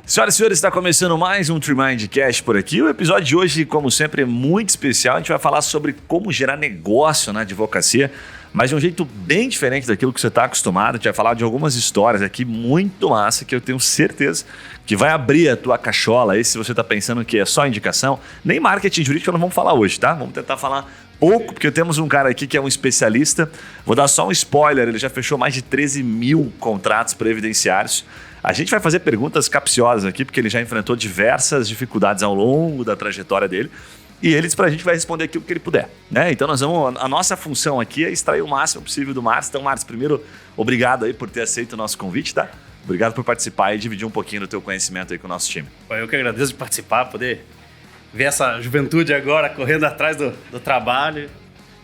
Senhoras e senhores, está começando mais um TreeMindCast por aqui. O episódio de hoje, como sempre, é muito especial. A gente vai falar sobre como gerar negócio na advocacia, mas de um jeito bem diferente daquilo que você está acostumado. A gente vai falar de algumas histórias aqui muito massa que eu tenho certeza que vai abrir a tua cachola. E se você está pensando que é só indicação, nem marketing jurídico não vamos falar hoje, tá? Vamos tentar falar pouco, porque temos um cara aqui que é um especialista. Vou dar só um spoiler, ele já fechou mais de 13 mil contratos previdenciários. A gente vai fazer perguntas capciosas aqui, porque ele já enfrentou diversas dificuldades ao longo da trajetória dele. E ele, pra gente, vai responder aquilo que ele puder, né? Então, a nossa função aqui é extrair o máximo possível do Márcio. Então, Márcio, primeiro, obrigado aí por ter aceito o nosso convite, tá? Obrigado por participar e dividir um pouquinho do teu conhecimento aí com o nosso time. Eu que agradeço de participar, poder ver essa juventude agora correndo atrás do trabalho,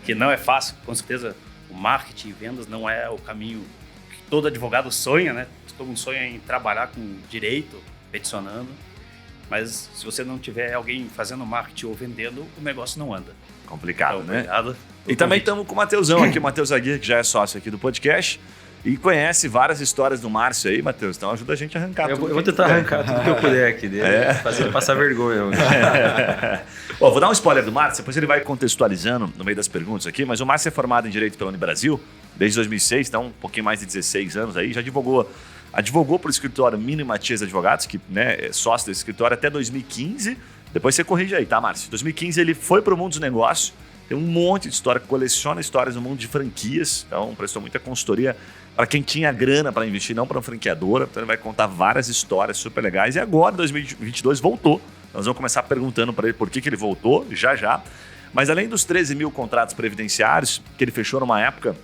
que não é fácil. Com certeza, o marketing e vendas não é o caminho que todo advogado sonha, né? Todo mundo sonha em trabalhar com direito, peticionando, mas se você não tiver alguém fazendo marketing ou vendendo, o negócio não anda. Complicado, então, né? Obrigado. E também estamos com o Matheusão aqui, o Matheus Aguirre, que já é sócio aqui do podcast e conhece várias histórias do Márcio aí, Matheus. Então ajuda a gente a arrancar tudo. Eu vou tentar arrancar tudo que eu puder aqui dele, fazer ele passar vergonha. Bom, vou dar um spoiler do Márcio, depois ele vai contextualizando no meio das perguntas aqui, mas o Márcio é formado em Direito pela Unibrasil desde 2006, então um pouquinho mais de 16 anos aí, já advogou para o escritório Mino e Matias Advogados, que, né, é sócio desse escritório até 2015. Depois você corrige aí, tá, Márcio? Em 2015 ele foi para o mundo dos negócios, tem um monte de história, coleciona histórias no mundo de franquias, então prestou muita consultoria para quem tinha grana para investir, não para uma franqueadora. Então ele vai contar várias histórias super legais. E agora, em 2022, voltou. Nós vamos começar perguntando para ele por que ele voltou, já. Mas além dos 13 mil contratos previdenciários que ele fechou numa época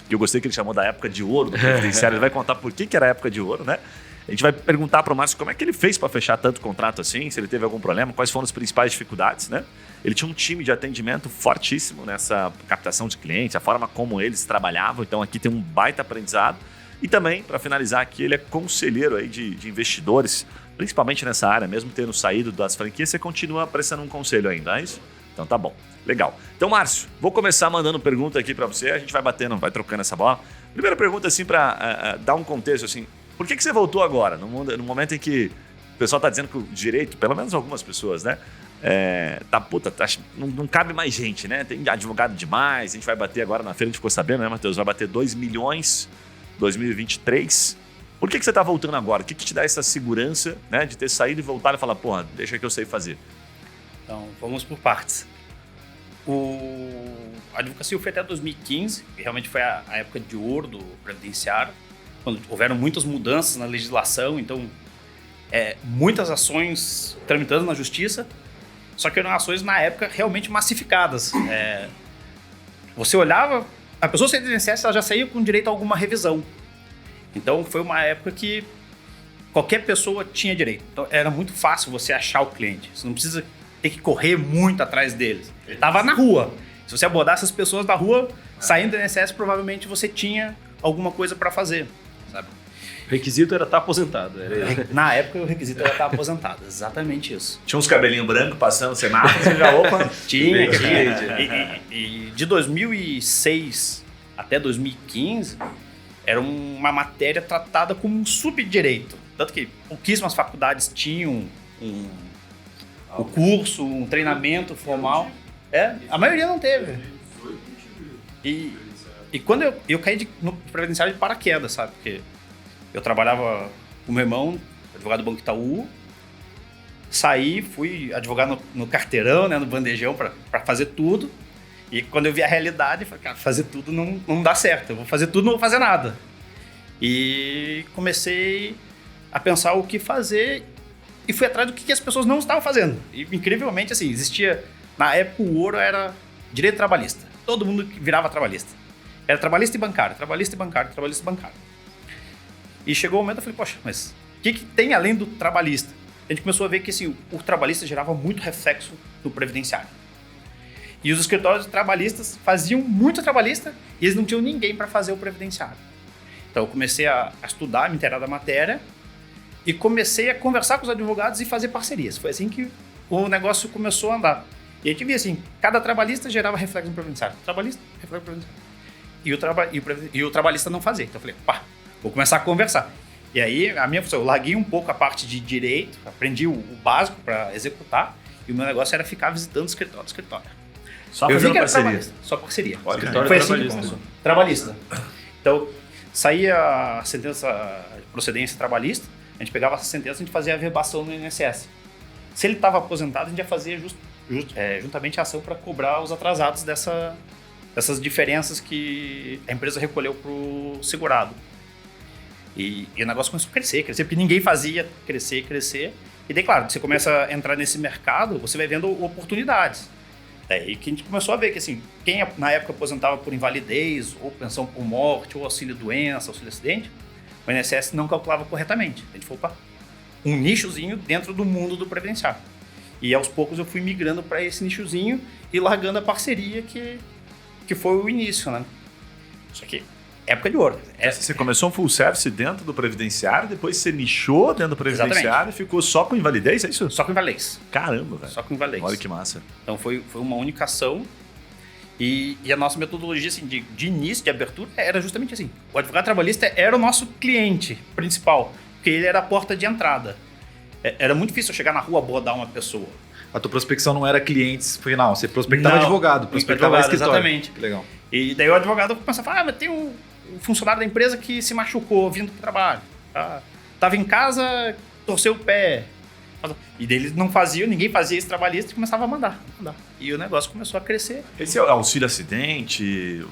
que eu gostei que ele chamou da época de ouro do previdenciário, ele vai contar por que era a época de ouro, né? A gente vai perguntar para o Márcio como é que ele fez para fechar tanto contrato assim, se ele teve algum problema, quais foram as principais dificuldades, né? Ele tinha um time de atendimento fortíssimo nessa captação de clientes, a forma como eles trabalhavam, então aqui tem um baita aprendizado. E também, para finalizar aqui, ele é conselheiro aí de investidores, principalmente nessa área, mesmo tendo saído das franquias, você continua prestando um conselho ainda, não é isso? Então tá bom, legal. Então, Márcio, vou começar mandando pergunta aqui para você, a gente vai batendo, vai trocando essa bola. Primeira pergunta, assim, para dar um contexto, assim, por que você voltou agora, no momento em que o pessoal tá dizendo que o direito, pelo menos algumas pessoas, né, não cabe mais gente, né, tem advogado demais, a gente vai bater agora na feira, a gente ficou sabendo, né, Matheus, vai bater 2 milhões em 2023. Por que você tá voltando agora? O que te dá essa segurança, né, de ter saído e voltado e falar, porra, deixa que eu sei fazer? Então, vamos por partes. A advocacia foi até 2015, que realmente foi a época de ouro do previdenciário, quando houveram muitas mudanças na legislação, então muitas ações tramitando na justiça, só que eram ações na época realmente massificadas. Você olhava, a pessoa sem INSS ela já saía com direito a alguma revisão. Então foi uma época que qualquer pessoa tinha direito. Então era muito fácil você achar o cliente. Você não precisa ter que correr muito atrás deles. Ele estava na rua. Se você abordasse as pessoas da rua, saindo do INSS, provavelmente você tinha alguma coisa para fazer, sabe? O requisito era estar aposentado. Na época, o requisito era estar aposentado. Exatamente isso. Tinha uns cabelinhos brancos passando semáforo, você já, opa... Tinha. E de 2006 até 2015, era uma matéria tratada como um subdireito. Tanto que pouquíssimas faculdades tinham o curso, um treinamento formal. A maioria não teve. E quando eu caí no previdenciário de paraquedas, sabe? Porque eu trabalhava com meu irmão, advogado do Banco Itaú, saí, fui advogar no carteirão, né, no bandejão, para fazer tudo. E quando eu vi a realidade, eu falei, cara, fazer tudo não dá certo. Eu vou fazer tudo, não vou fazer nada. E comecei a pensar o que fazer e fui atrás do que as pessoas não estavam fazendo. E, incrivelmente, assim, existia... Na época, o ouro era direito trabalhista. Todo mundo virava trabalhista. Era trabalhista e bancário, trabalhista e bancário, trabalhista e bancário. E chegou o momento, eu falei, poxa, mas o que tem além do trabalhista? A gente começou a ver que assim, o trabalhista gerava muito reflexo no previdenciário. E os escritórios trabalhistas faziam muito trabalhista e eles não tinham ninguém para fazer o previdenciário. Então, eu comecei a estudar, me inteirar da matéria e comecei a conversar com os advogados e fazer parcerias. Foi assim que o negócio começou a andar. E a gente via assim, cada trabalhista gerava reflexo no previdenciário. Trabalhista, reflexo no previdenciário. E o trabalhista não fazia. Então eu falei, vou começar a conversar. E aí, a minha função, eu larguei um pouco a parte de direito, aprendi o básico para executar, e o meu negócio era ficar visitando escritório. Só Eu vi fazendo que era parceria. trabalhista, só parceria. Olha, Escritório Foi assim que trabalhista. começou. Trabalhista. Então, saía a sentença de procedência trabalhista, a gente pegava essa sentença e a gente fazia a verbação no INSS. Se ele estava aposentado, a gente ia fazer juntamente a ação para cobrar os atrasados dessas diferenças que a empresa recolheu para o segurado. E o negócio começou a crescer, porque ninguém fazia crescer. E daí, claro, você começa a entrar nesse mercado, você vai vendo oportunidades. Daí que a gente começou a ver que, assim, quem na época aposentava por invalidez, ou pensão por morte, ou auxílio-doença, auxílio-acidente, o INSS não calculava corretamente. A gente foi para um nichozinho dentro do mundo do previdenciário. E aos poucos eu fui migrando para esse nichozinho e largando a parceria que foi o início, né? Isso aqui, época de ouro. Você começou um full service dentro do previdenciário, depois você nichou dentro do previdenciário. Exatamente. E ficou só com invalidez, é isso? Só com invalidez. Caramba, velho. Só com invalidez. Olha que massa. Então foi uma única ação. E a nossa metodologia assim, de início, de abertura, era justamente assim. O advogado trabalhista era o nosso cliente principal, porque ele era a porta de entrada. Era muito difícil eu chegar na rua abordar uma pessoa. A tua prospecção não era clientes final, você prospectava Não, advogado, prospectava advogado, escritório. exatamente. Que legal. E daí o advogado começava a falar, mas tem um funcionário da empresa que se machucou vindo para o trabalho. Tava em casa, torceu o pé. E daí eles não faziam, ninguém fazia esse trabalhista e começava a mandar. E o negócio começou a crescer. Esse é o auxílio-acidente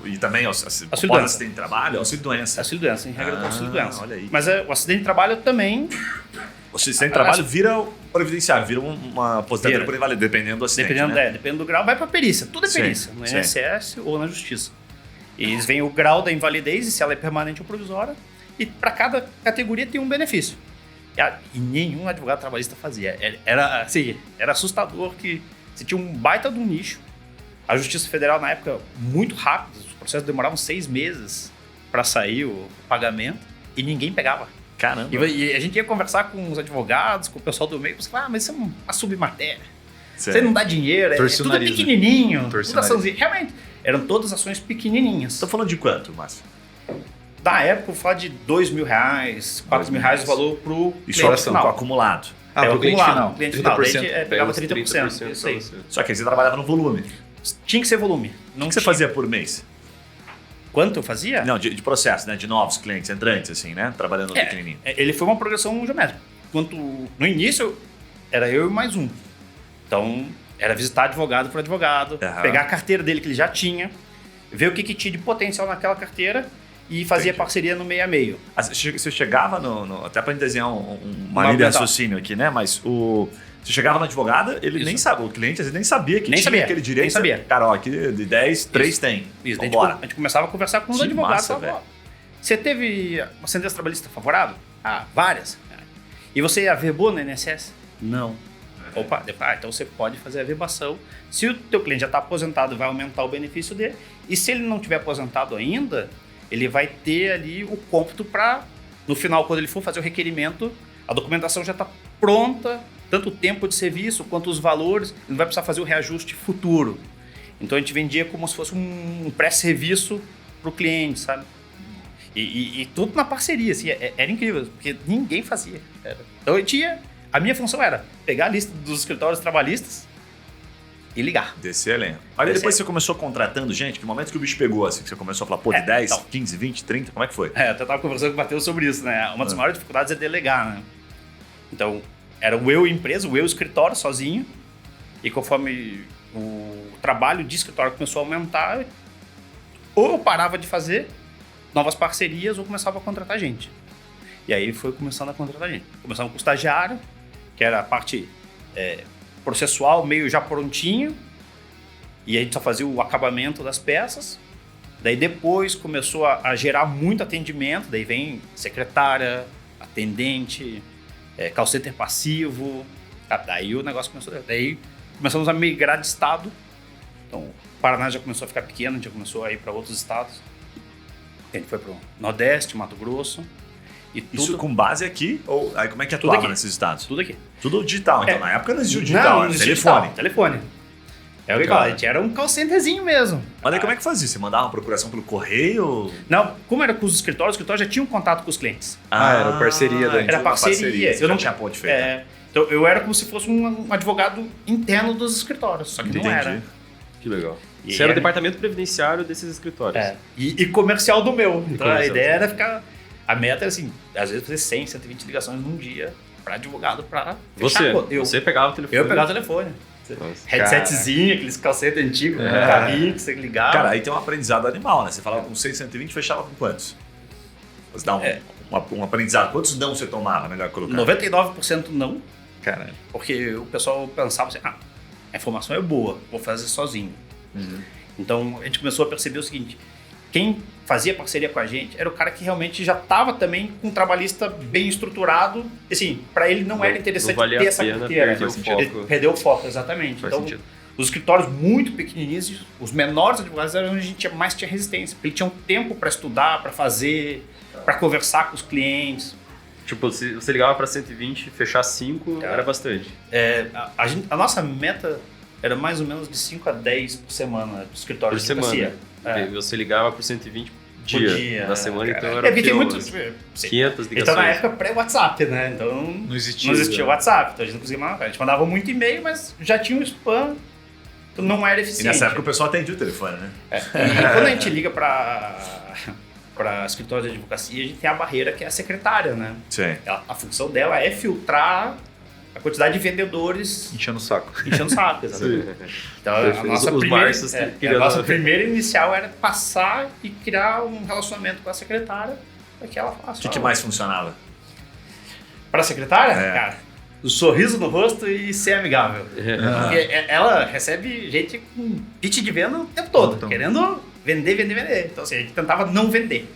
e também auxílio-acidente de trabalho, auxílio-doença. Auxílio-doença, em regra do auxílio-doença. Olha aí. Mas o acidente de trabalho também... O acidente de trabalho vira o previdenciário, vira uma aposentadoria por invalidez, dependendo do acidente, Dependendo do grau, vai para perícia. Tudo é Sim, perícia, no sim. INSS ou na justiça. E eles veem o grau da invalidez e se ela é permanente ou provisória. E para cada categoria tem um benefício. E nenhum advogado trabalhista fazia. Era assim, era assustador que você tinha um baita de um nicho. A Justiça Federal, na época, muito rápido. Os processos demoravam 6 meses para sair o pagamento e ninguém pegava. Caramba. E a gente ia conversar com os advogados, com o pessoal do meio, e você falava, mas isso é uma submatéria. Certo. Você não dá dinheiro, Torce o tudo nariz, pequenininho. né? Torce Tudo o nariz. açãozinha. Realmente, eram todas ações pequenininhas. Estão falando de quanto, Márcio? Da época, eu falo de R$2.000, R$4.000 o valor pro Isso cliente é final. acumulado. Ah, pro cliente acumulado, final. o cliente final. Daí a gente, 30%. pegava os 30%. Isso aí. Só que aí você trabalhava no volume. Tinha que ser volume. Não O que você tinha- fazia por mês? Quanto eu fazia? Não, de processo, né? De novos clientes, entrantes, assim, né? Trabalhando no pequenininho. Ele foi uma progressão geométrica. Enquanto no início, era eu e mais um. Então, era visitar advogado por advogado, Aham. pegar a carteira dele que ele já tinha, ver o que tinha de potencial naquela carteira e fazer Entendi. parceria no meio a meio. Você chegava até para desenhar uma Mapa linha de mental. raciocínio aqui, né? Mas você chegava no advogado, ele Isso. nem sabe, o cliente às vezes nem sabia que Nem tinha sabia, aquele direito. nem sabia. Cara, ó, aqui de 10, 3 tem. Isso, daí Vambora. a gente começava a conversar com os Que advogados. massa, Falava, velho. ó, você teve uma sentença trabalhista favorável? Ah, várias. E você averbou no INSS? Não. Opa, então você pode fazer a averbação. Se o teu cliente já está aposentado, vai aumentar o benefício dele. E se ele não tiver aposentado ainda, ele vai ter ali o cômputo para, no final, quando ele for fazer o requerimento, a documentação já está pronta, tanto o tempo de serviço quanto os valores, ele não vai precisar fazer o reajuste futuro. Então a gente vendia como se fosse um pré-serviço para o cliente, sabe? E tudo na parceria, assim, era incrível, porque ninguém fazia. Então a minha função era pegar a lista dos escritórios trabalhistas e ligar. Descer a lenha. Mas Descer. depois você começou contratando gente, que momento que o bicho pegou, assim, que você começou a falar, pô, de 10, então. 15, 20, 30, como é que foi? Eu até estava conversando com o Matheus sobre isso, né? Uma das maiores dificuldades é delegar, né? Então, era o eu empresa, o eu escritório sozinho, e conforme o trabalho de escritório começou a aumentar, ou eu parava de fazer novas parcerias ou começava a contratar gente. E aí foi começando a contratar gente. Começamos com o estagiário, que era a parte processual, meio já prontinho, e a gente só fazia o acabamento das peças. Daí depois começou a gerar muito atendimento, daí vem secretária, atendente, call center passivo, daí o negócio começou. Daí começamos a migrar de estado, então o Paraná já começou a ficar pequeno, a gente já começou a ir para outros estados. A gente foi para o Nordeste, Mato Grosso. E Isso tudo, com base aqui? Ou aí como é que Tudo atuava aqui. nesses estados? Tudo aqui. Tudo digital. Então, É. na época não existia o digital, era existia telefone. Telefone. É o que eu falo, a gente era um call centerzinho mesmo. Mas aí como é que fazia? Você mandava uma procuração pelo correio? Não, como era com os escritórios já tinham contato com os clientes. Era parceria da Era parceria. Você não tinha ponte feita. Então eu era como se fosse um advogado interno dos escritórios, só que não era. Que legal. E Você era o era- departamento previdenciário desses escritórios. E comercial do meu. Então a comercial. ideia era ficar... A meta era assim, às vezes fazer 100, 120 ligações num dia para advogado para fechar. Você pegava o telefone. Eu pegava o telefone. Nossa. Headsetzinho, aqueles calcetes antigos, com carrinho que você ligava. Cara, aí tem um aprendizado animal, né? Você falava com 6, 120, fechava com quantos? Você dá um aprendizado. Quantos não você tomava, melhor colocar? 99% não, Cara, porque o pessoal pensava assim, a informação é boa, vou fazer sozinho. Então a gente começou a perceber o seguinte, quem fazia parceria com a gente era o cara que realmente já estava também com um trabalhista bem estruturado. Assim, para ele não era interessante não valia ter a essa pena carteira. perder o Ele foco. perdeu o foco, exatamente. Faz Então, sentido. os escritórios muito pequenininhos, os menores advogados eram onde a gente mais tinha resistência. Porque ele tinha um tempo para estudar, para fazer, para conversar com os clientes. Tipo, se você ligava pra 120, fechar 5, era bastante. A nossa meta era mais ou menos de 5 a 10 por semana do escritório Por de semana. advocacia. E você ligava por 120 dia, na semana, cara. então era porque tem o quê, muito... umas 500 Então ligações. na época pré-WhatsApp, né? Então não existia. não existia o WhatsApp, então a gente não conseguia mandar. A gente mandava muito e-mail, mas já tinha um spam, então não era E eficiente. nessa época o pessoal atendia o telefone, né? E quando a gente liga para escritório de advocacia, a gente tem a barreira que é a secretária, né? Sim. A função dela é filtrar a quantidade de vendedores Enchendo o saco. enchendo o saco, exatamente. Então, a Perfeito. nossa, Os primeira, Marcios a querendo- nossa primeira inicial era passar e criar um relacionamento com a secretária para que ela faça. O que mais funcionava? Para a secretária, É. cara, o sorriso no rosto e ser amigável. Porque ela recebe gente com pitch de venda o tempo todo, Então. querendo vender. Então, assim, a gente tentava não vender.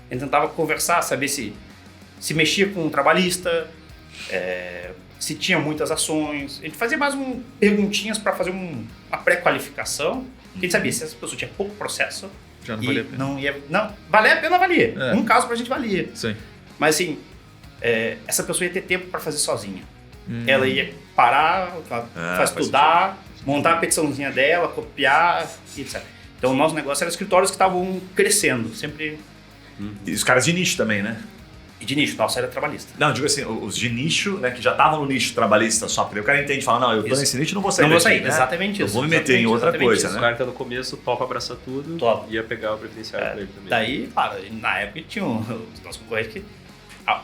A gente tentava conversar, saber se mexia com o trabalhista, se tinha muitas ações. A gente fazia mais perguntinhas para fazer uma pré-qualificação. A gente sabia se essa pessoa tinha pouco processo Já não e valia a pena. não ia... Não, valia a pena, valia. É. Um caso pra gente valia. Sim. Mas assim, essa pessoa ia ter tempo para fazer sozinha. Ela ia parar, faz estudar, montar a petiçãozinha dela, copiar, etc. Então o nosso negócio era escritórios que estavam crescendo, sempre E os caras de nicho também, né? e de nicho, nossa era trabalhista. Não, digo assim, os de nicho, né, que já estavam no nicho trabalhista só, porque o cara entende e fala, não, eu tô Isso. nesse nicho, não vou sair Não vou daqui, sair, né? exatamente Eu isso. vou me meter em exatamente, outra exatamente coisa, isso. O né? cara que tá no começo topa abraçar tudo, Topa. ia pegar o previdenciário pra ele também. Daí, claro, na época tinha os nossos concorrentes que...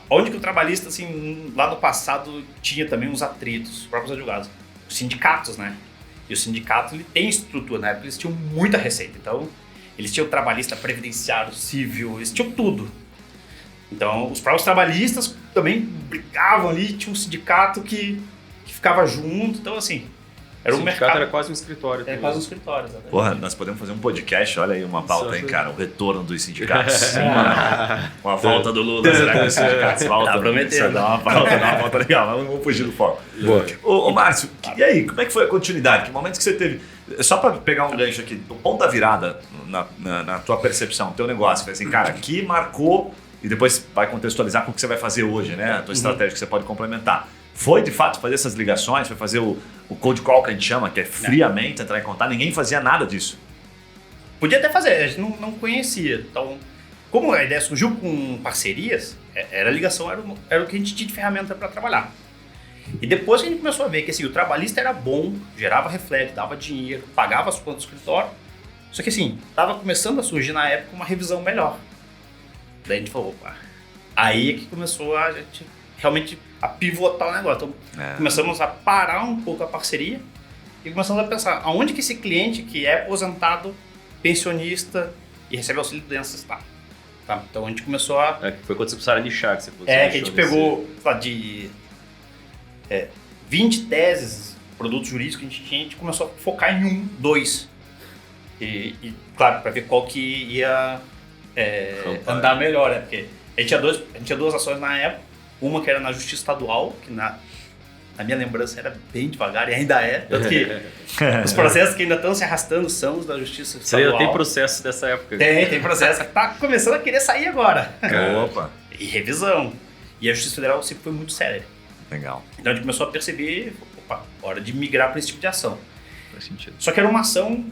Onde que o trabalhista, assim, lá no passado, tinha também uns atritos, os próprios advogados. Os sindicatos, né? E o sindicato, ele tem estrutura, na época eles tinham muita receita. Então, eles tinham trabalhista, previdenciário, civil, eles tinham tudo. Então, os próprios trabalhistas também brigavam ali, tinha um sindicato que ficava junto. Então, assim, era um sindicato mercado... era quase um escritório. Era também. quase um escritório, exatamente. Porra, nós podemos fazer um podcast, olha aí uma pauta, hein, Isso. cara, o retorno dos sindicatos. Sim, não. Com a volta do Lula, será que os sindicatos voltam? Tá prometendo. Dá uma volta legal, mas não vou fugir do foco. Boa. Ô Márcio, e aí, como é que foi a continuidade? Que momentos que você teve? Só pra pegar um gancho aqui, do ponto da virada na tua percepção, teu negócio, foi assim, cara, aqui marcou, e depois vai contextualizar com o que você vai fazer hoje, né? A tua estratégia que você pode complementar. Foi, de fato, fazer essas ligações, foi fazer o cold call que a gente chama, que é friamente entrar em contato, ninguém fazia nada disso. Podia até fazer, a gente não conhecia. Então, como a ideia surgiu com parcerias, era a ligação, era o que a gente tinha de ferramenta para trabalhar. E depois que a gente começou a ver que assim, o trabalhista era bom, gerava reflexo, dava dinheiro, pagava as contas do escritório, só que assim, estava começando a surgir na época uma revisão melhor. Daí a gente falou, opa, aí é que começou a gente realmente a pivotar o negócio. Então, começamos a parar um pouco a parceria e começamos a pensar aonde que esse cliente que é aposentado, pensionista e recebe auxílio de doença está. Tá? Então a gente começou a... Foi quando você começaram a nichar que você que a gente pegou sei lá, de 20 teses, produtos jurídicos que a gente tinha, a gente começou a focar em 2. E claro, para ver qual que ia andar melhor, né? Porque a gente tinha duas ações na época, uma que era na Justiça Estadual, que na minha lembrança era bem devagar e ainda é, tanto que os processos que ainda estão se arrastando são os da Justiça Você Estadual. ainda tem processo dessa época? Tem processo que tá começando a querer sair agora. Opa, E revisão. E a Justiça Federal sempre foi muito séria. legal. Então a gente começou a perceber, opa, hora de migrar para esse tipo de ação. Faz sentido. Só que era uma ação,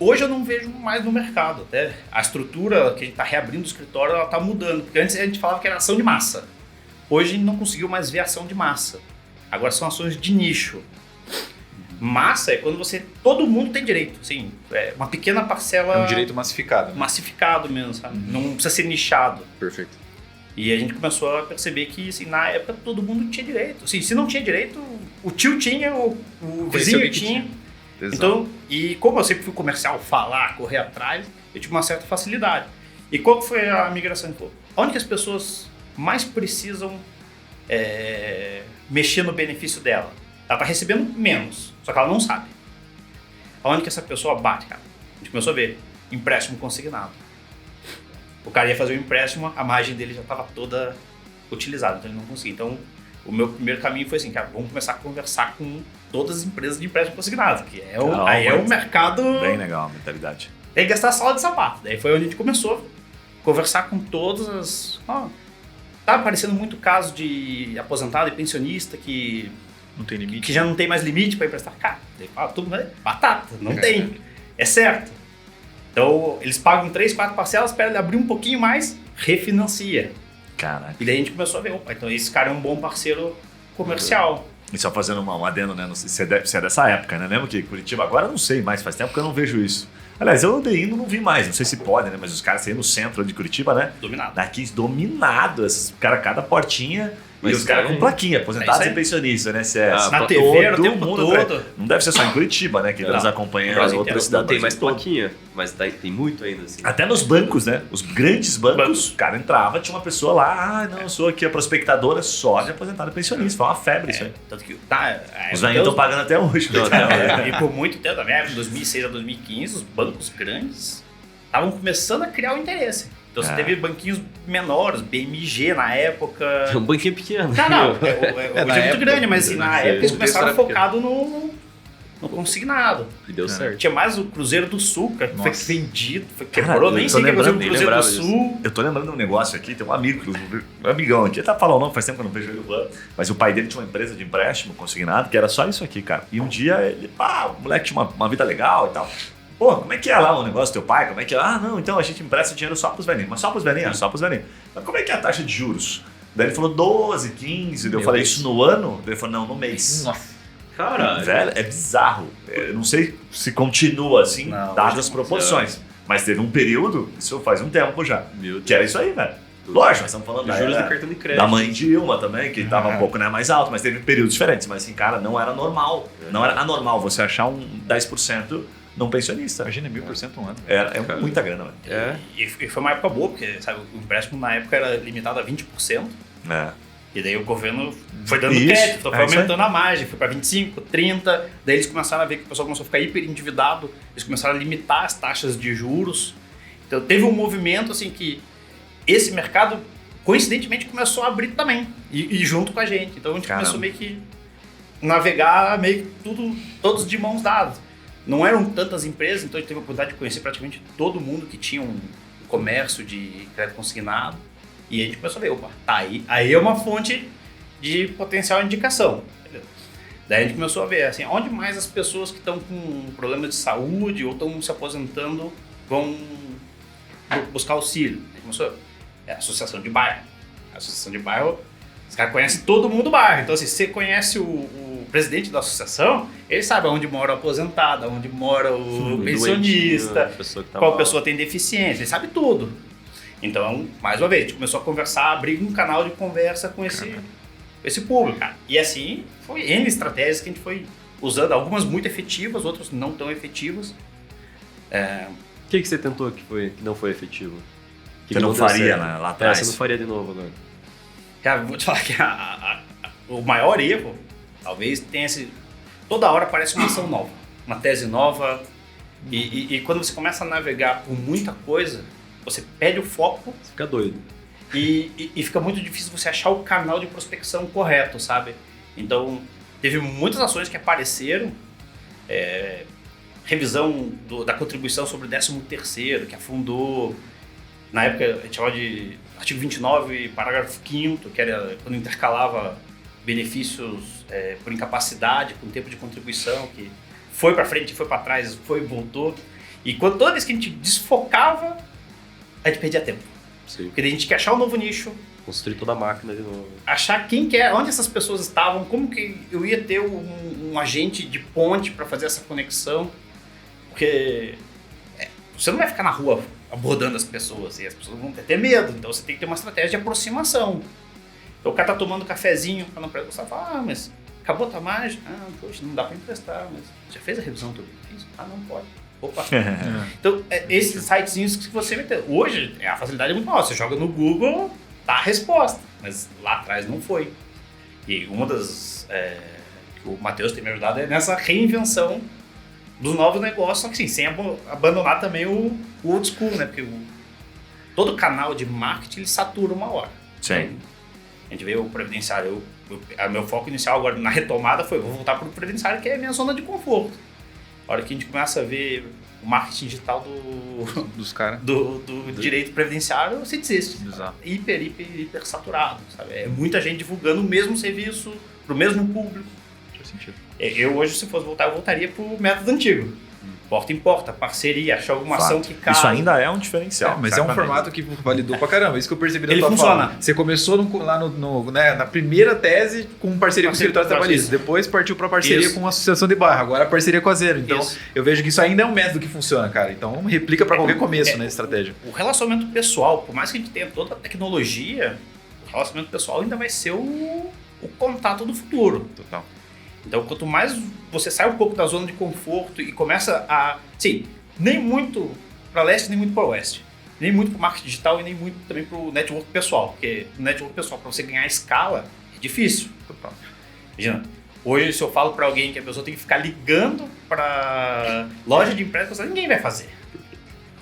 hoje eu não vejo mais no mercado. Até a estrutura que a gente está reabrindo o escritório, ela está mudando. Porque antes a gente falava que era ação de massa. Hoje a gente não conseguiu mais ver ação de massa. Agora são ações de nicho. Massa é quando todo mundo tem direito, assim, uma pequena parcela... É um direito massificado. Né? Massificado mesmo, sabe? Não precisa ser nichado. Perfeito. E a gente começou a perceber que, assim, na época todo mundo tinha direito. Assim, se não tinha direito, o tio tinha, o vizinho tinha. Então, e como eu sempre fui comercial, falar, correr atrás, eu tive uma certa facilidade. E qual que foi a migração? Onde que as pessoas mais precisam mexer no benefício dela? Ela está recebendo menos, só que ela não sabe. Onde que essa pessoa bate, cara? A gente começou a ver empréstimo consignado. O cara ia fazer o empréstimo, a margem dele já estava toda utilizada, então ele não conseguia. Então, o meu primeiro caminho foi assim, cara, vamos começar a conversar com todas as empresas de empréstimo consignado, que é o mercado... Bem legal a mentalidade. Tem que gastar sala de sapato. Daí foi onde a gente começou a conversar com todas as... tá aparecendo muito caso de aposentado e pensionista que... Não tem limite. Que já não tem mais limite para emprestar. Cara, tudo batata, não tem. É certo. Então, eles pagam 3, 4 parcelas, espera ele abrir um pouquinho mais, refinancia. Caraca. E daí a gente começou a ver, opa, então esse cara é um bom parceiro comercial. E só fazendo um adendo, né? Não sei se é dessa época, né? Lembra que Curitiba, agora eu não sei mais, faz tempo que eu não vejo isso. Aliás, eu andei indo, não vi mais, não sei se pode, né? Mas os caras saíram no centro de Curitiba, né? Dominado. Daqui, dominado. Esses caras, cada portinha. Mas e os caras com plaquinha, aposentados é e pensionistas, né? CS. Na TV era o tempo todo. Não deve ser só em Curitiba, né? Que nos acompanha as outras cidades. Não tem mais plaquinha, mas tem muito ainda, assim. Até nos bancos, né? Os grandes bancos, o cara entrava, tinha uma pessoa lá, não, eu sou aqui a prospectadora só de aposentado e pensionista. Foi uma febre isso aí. Tanto que Os velhinhos estão pagando até hoje. E por muito tempo, na minha época, de 2006 a 2015, os bancos grandes estavam começando a criar o interesse. Então você teve banquinhos menores, BMG na época. É um banquinho pequeno. Não, hoje é muito grande, mas assim, na época eles começaram focado no consignado. E deu certo. Tinha mais o Cruzeiro do Sul, que foi vendido, quebrou, Cara, nem eu sei tô o que é o lembrando, Cruzeiro do Sul. Eu tô lembrando de um negócio aqui, tem um amigo, um amigão aqui, tá falando, não, faz tempo que eu não vejo ele falando, mas o pai dele tinha uma empresa de empréstimo consignado, que era só isso aqui, cara. E um dia ele, o moleque tinha uma vida legal e tal. Pô, como é que é lá o negócio do teu pai? Como é que é? Ah, não, então a gente empresta dinheiro só pros velhinhos. Mas só pros velhinhos? Só pros velhinhos. Mas como é que é a taxa de juros? Daí ele falou 12, 15. Daí eu falei, isso no ano? Daí ele falou, não, no mês. Nossa. Caralho. Velho, é bizarro. Eu não sei se continua assim, Não, dadas as proporções. Mas teve um período, isso faz um tempo já, Meu Deus. que era isso aí, velho. Lógico, nós estamos falando Os juros do cartão de crédito. da mãe de Ilma também, que estava um pouco mais alto, mas teve períodos diferentes. Mas assim, cara, não era normal. Não era anormal você achar um 10% não pensionista. Imagina, 1000% um ano. É muita grana, velho. É. E foi uma época boa, porque sabe, o empréstimo na época era limitado a 20%. É. E daí o governo foi dando Isso, crédito, então foi isso aumentando a margem, foi para 25, 30. Daí eles começaram a ver que o pessoal começou a ficar hiper endividado, eles começaram a limitar as taxas de juros. Então teve um movimento assim que esse mercado, coincidentemente, começou a abrir também, e junto com a gente. Então a gente começou meio que navegar meio que todos de mãos dadas. Não eram tantas empresas, então a gente teve a oportunidade de conhecer praticamente todo mundo que tinha um comércio de crédito consignado. E a gente começou a ver, opa, tá aí é uma fonte de potencial indicação. Entendeu? Daí a gente começou a ver, assim, onde mais as pessoas que estão com problemas de saúde ou estão se aposentando vão buscar auxílio. A gente começou a associação de bairro. A associação de bairro, os caras conhecem todo mundo do bairro. Então, assim, se você conhece o presidente da associação, ele sabe onde mora o aposentado, onde mora o pensionista, qual pessoa tem deficiência, ele sabe tudo. Então, mais uma vez, a gente começou a conversar, abrir um canal de conversa com esse público, cara. E assim, foi N estratégias que a gente foi usando, algumas muito efetivas, outras não tão efetivas. O que você tentou que não foi efetivo? Que não faria lá atrás? Você não faria de novo agora. Cara, vou te falar que o maior erro, talvez, tenha esse... Toda hora aparece uma ação nova, uma tese nova, e quando você começa a navegar por muita coisa, você perde o foco. Você fica doido. E fica muito difícil você achar o canal de prospecção correto, sabe? Então, teve muitas ações que apareceram, revisão da contribuição sobre o 13º, que afundou, na época a gente chamava de artigo 29, parágrafo 5º, que era quando intercalava benefícios por incapacidade com tempo de contribuição, que foi pra frente, foi pra trás, foi e voltou. E toda vez que a gente desfocava, a gente perdia tempo. Sim. Porque daí a gente quer achar um novo nicho, Construir toda a máquina de novo. achar onde essas pessoas estavam, como que eu ia ter um agente de ponte para fazer essa conexão, porque você não vai ficar na rua abordando as pessoas, e as pessoas vão ter medo, então você tem que ter uma estratégia de aproximação. Então o cara tá tomando cafezinho para não prestar, fala, mas acabou a tua margem? Ah, poxa, não dá para emprestar, mas já fez a revisão do benefício? Ah, não pode. Opa. Então, esses sitezinhos que você vai ter. Hoje, a facilidade é muito maior. Você joga no Google, tá a resposta. Mas lá atrás não foi. E uma das que o Matheus tem me ajudado é nessa reinvenção dos novos negócios, só que sim, sem abandonar também o old school, né? Porque todo canal de marketing ele satura uma hora. Sim. Então, a gente vê o previdenciário. Meu foco inicial agora na retomada foi: vou voltar para o previdenciário, que é a minha zona de conforto. A hora que a gente começa a ver o marketing digital Dos caras. do direito previdenciário, você desiste. Exato. Hiper saturado, sabe? É muita gente divulgando o mesmo serviço para o mesmo público. Faz sentido. Eu hoje, se fosse voltar, eu voltaria para o método antigo. Porta em porta, parceria, achar alguma ação que casa. Isso ainda é um diferencial. Mas é um formato que validou pra caramba. Isso que eu percebi da Ele tua funciona. fala. Você começou lá na primeira tese com parceria com o escritório trabalhista. Depois partiu pra parceria com a associação de bairro. Agora a parceria com a Zero. Então eu vejo que isso ainda é um método que funciona, cara. Então replica pra qualquer começo, né, estratégia. O relacionamento pessoal, por mais que a gente tenha toda a tecnologia, o relacionamento pessoal ainda vai ser o contato do futuro. Total. Então, quanto mais você sai um pouco da zona de conforto e começa a... Sim, nem muito para leste, nem muito para oeste. Nem muito para o marketing digital e nem muito também para o network pessoal. Porque no network pessoal, para você ganhar escala, é difícil. Imagina, hoje se eu falo para alguém que a pessoa tem que ficar ligando para loja de empréstimo, ninguém vai fazer.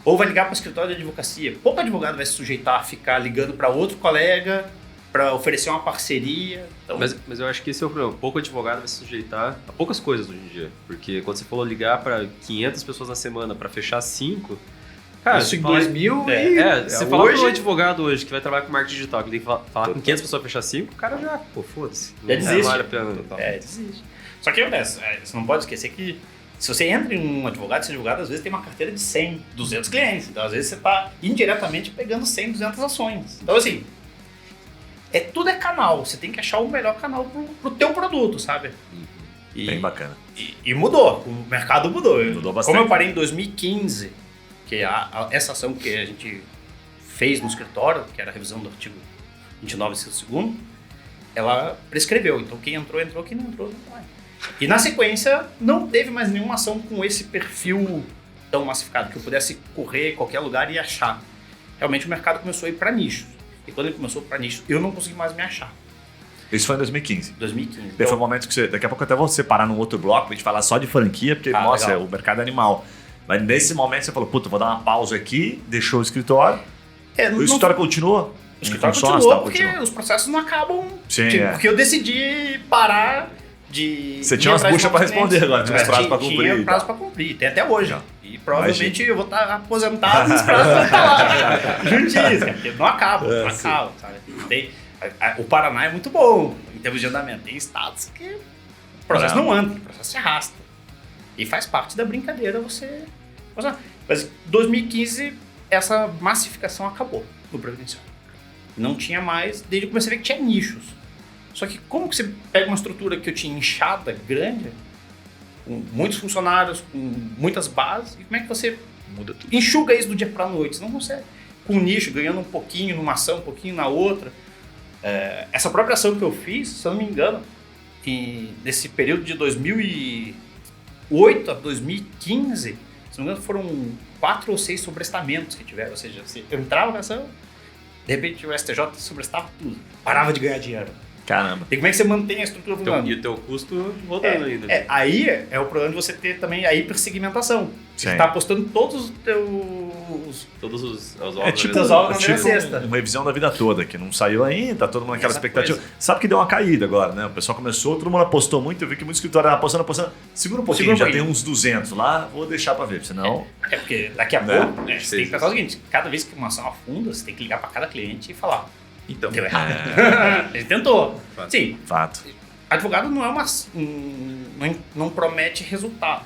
Ou vai ligar para o escritório de advocacia. Pouco advogado vai se sujeitar a ficar ligando para outro colega para oferecer uma parceria. Então... Mas eu acho que esse é o problema. Pouco advogado vai se sujeitar a poucas coisas hoje em dia. Porque quando você falou ligar para 500 pessoas na semana para fechar 5... Cara, isso em 2000 você falar para um advogado hoje que vai trabalhar com marketing digital, que tem que falar com 500 pessoas para fechar 5, o cara já, foda-se. Já desiste. Não vale a pena. Desiste. Só que você não pode esquecer que se você entra em um advogado, esse advogado às vezes tem uma carteira de 100, 200 clientes. Então às vezes você está indiretamente pegando 100, 200 ações. Então assim... tudo é canal, você tem que achar o melhor canal pro teu produto, sabe? Bem bacana. E mudou, o mercado mudou. Mudou bastante. Como eu parei em 2015, que essa ação que a gente fez no escritório, que era a revisão do artigo 29, inciso 2º, ela prescreveu. Então quem entrou, quem não entrou, não vai. E na sequência, não teve mais nenhuma ação com esse perfil tão massificado, que eu pudesse correr em qualquer lugar e achar. Realmente o mercado começou a ir para nichos. E quando ele começou para nicho, eu não consegui mais me achar. Isso foi em 2015. 2015. Então, foi um momento que daqui a pouco até vou separar num outro bloco pra gente falar só de franquia, porque, nossa, legal. O mercado é animal. Mas nesse momento você falou, puta, vou dar uma pausa aqui, deixou o escritório. O escritório continua? O escritório continua porque os processos não acabam. Sim, porque eu decidi parar de... Você tinha umas buchas pra responder agora, tinha uns prazos pra cumprir. Tinha prazos pra cumprir, tem até hoje. E provavelmente eu vou estar aposentado nos prazos pra estar lá. Juntinho, porque não acaba, sabe? O Paraná é muito bom em termos de andamento. Tem estados que o processo não anda, o processo se arrasta. E faz parte da brincadeira você... Mas em 2015, essa massificação acabou no previdenciário. Não tinha mais, desde que eu comecei a ver que tinha nichos. Só que como que você pega uma estrutura que eu tinha inchada, grande, com muitos funcionários, com muitas bases, e como é que você muda tudo? Enxuga isso do dia para a noite? Você não consegue. Com um nicho, ganhando um pouquinho numa ação, um pouquinho na outra. Essa própria ação que eu fiz, se eu não me engano, nesse período de 2008 a 2015, se não me engano, foram 4 ou 6 sobrestamentos que tiveram. Ou seja, você entrava na ação, de repente o STJ sobrestava tudo, parava de ganhar dinheiro. Caramba. E como é que você mantém a estrutura funcionando? E o teu custo rodando ainda. Aí é o problema de você ter também a hipersegmentação. Você está apostando todos os teus... Todos os tipo uma revisão da vida toda, que não saiu ainda, tá todo mundo naquela expectativa. Coisa. Sabe que deu uma caída agora, né? O pessoal começou, todo mundo apostou muito, eu vi que muito escritório apostando. Segura um pouquinho, já tem uns 200 lá, vou deixar pra ver, senão... Porque daqui a pouco, você tem que pensar o seguinte, cada vez que uma ação afunda, você tem que ligar pra cada cliente e falar... Então, deu errado. Ele tentou. Fato. Sim. Fato. Advogado não é não promete resultado.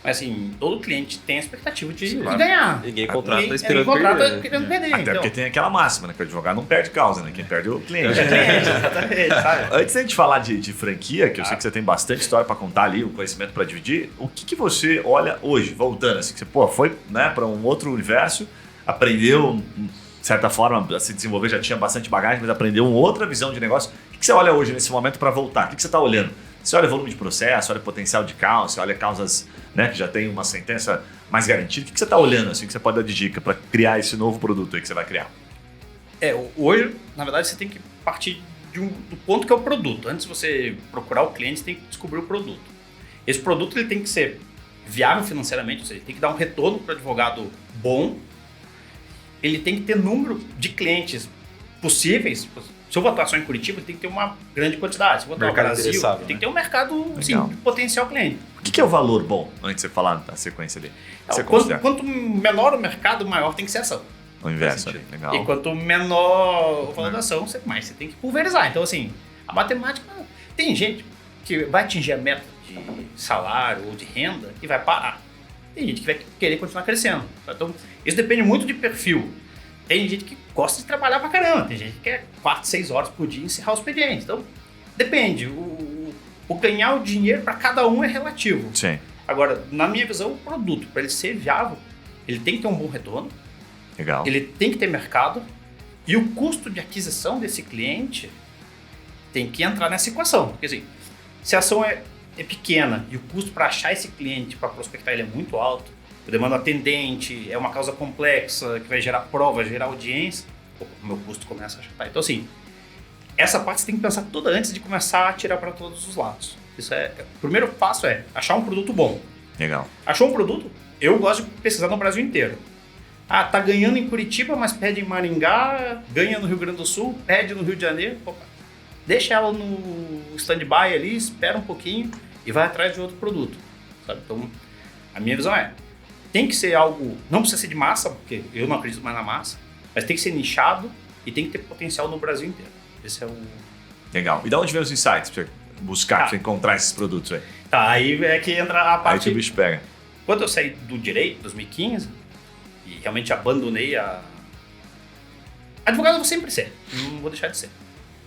Mas assim, todo cliente tem a expectativa de Sim, claro. ganhar. Ninguém contrata Ninguém esperando contrata perder, né? querendo perder. Até então. porque tem aquela máxima, né? Que o advogado não perde causa, né? Quem perde é o cliente. Exatamente, sabe? Antes da gente falar de franquia, que eu sei que você tem bastante história para contar ali, o conhecimento para dividir, o que você olha hoje, voltando, assim, que você foi, né, para um outro universo, aprendeu, de certa forma, a se desenvolver, já tinha bastante bagagem, mas aprendeu uma outra visão de negócio. O que você olha hoje, nesse momento, para voltar? O que você está olhando? Você olha volume de processo, olha potencial de causa, você olha causas, né, que já tem uma sentença mais garantida. O que você está olhando, assim, que você pode dar de dica para criar esse novo produto aí que você vai criar? Hoje, na verdade, você tem que partir do ponto que é o produto. Antes de você procurar o cliente, você tem que descobrir o produto. Esse produto ele tem que ser viável financeiramente, ou seja, ele tem que dar um retorno para o advogado bom. Ele tem que ter número de clientes possíveis. Se eu vou atuar só em Curitiba, ele tem que ter uma grande quantidade. Se eu vou atuar no Mercado Brasil, endereçável, ele tem né? que ter um mercado assim, de potencial cliente. O que é o valor bom, antes de você falar da sequência ali? Você Quanto, considera? quanto menor o mercado, maior tem que ser a ação. O inverso ali, legal. E quanto menor o valor da ação, mais você tem que pulverizar. Então, assim, a matemática... Tem gente que vai atingir a meta de salário ou de renda e vai parar. Tem gente que vai querer continuar crescendo. Então, isso depende muito de perfil. Tem gente que gosta de trabalhar pra caramba. Tem gente que quer 4, 6 horas por dia encerrar o expediente. Então, depende. O ganhar o dinheiro para cada um é relativo. Sim, Agora, na minha visão, o produto, para ele ser viável, ele tem que ter um bom retorno. legal. Ele tem que ter mercado e o custo de aquisição desse cliente tem que entrar nessa equação. Porque assim, se a ação é pequena e o custo para achar esse cliente, para prospectar ele é muito alto, eu demando atendente, é uma causa complexa, que vai gerar prova, gerar audiência, o meu custo começa a achatar. Então assim, essa parte você tem que pensar toda antes de começar a tirar para todos os lados. O primeiro passo é achar um produto bom. Legal. Achou um produto? Eu gosto de pesquisar no Brasil inteiro. Ah, tá ganhando em Curitiba, mas pede em Maringá, ganha no Rio Grande do Sul, pede no Rio de Janeiro. Opa, deixa ela no stand-by ali, espera um pouquinho e vai atrás de outro produto. Sabe? Então, a minha visão tem que ser algo, não precisa ser de massa, porque eu não acredito mais na massa, mas tem que ser nichado e tem que ter potencial no Brasil inteiro. Esse é o... Legal. E de onde vem os insights pra você buscar, pra você encontrar esses produtos aí? Tá, aí é que entra a Aí parte... que o bicho pega. Quando eu saí do direito, em 2015, e realmente abandonei a... Advogado eu vou sempre ser, não vou deixar de ser.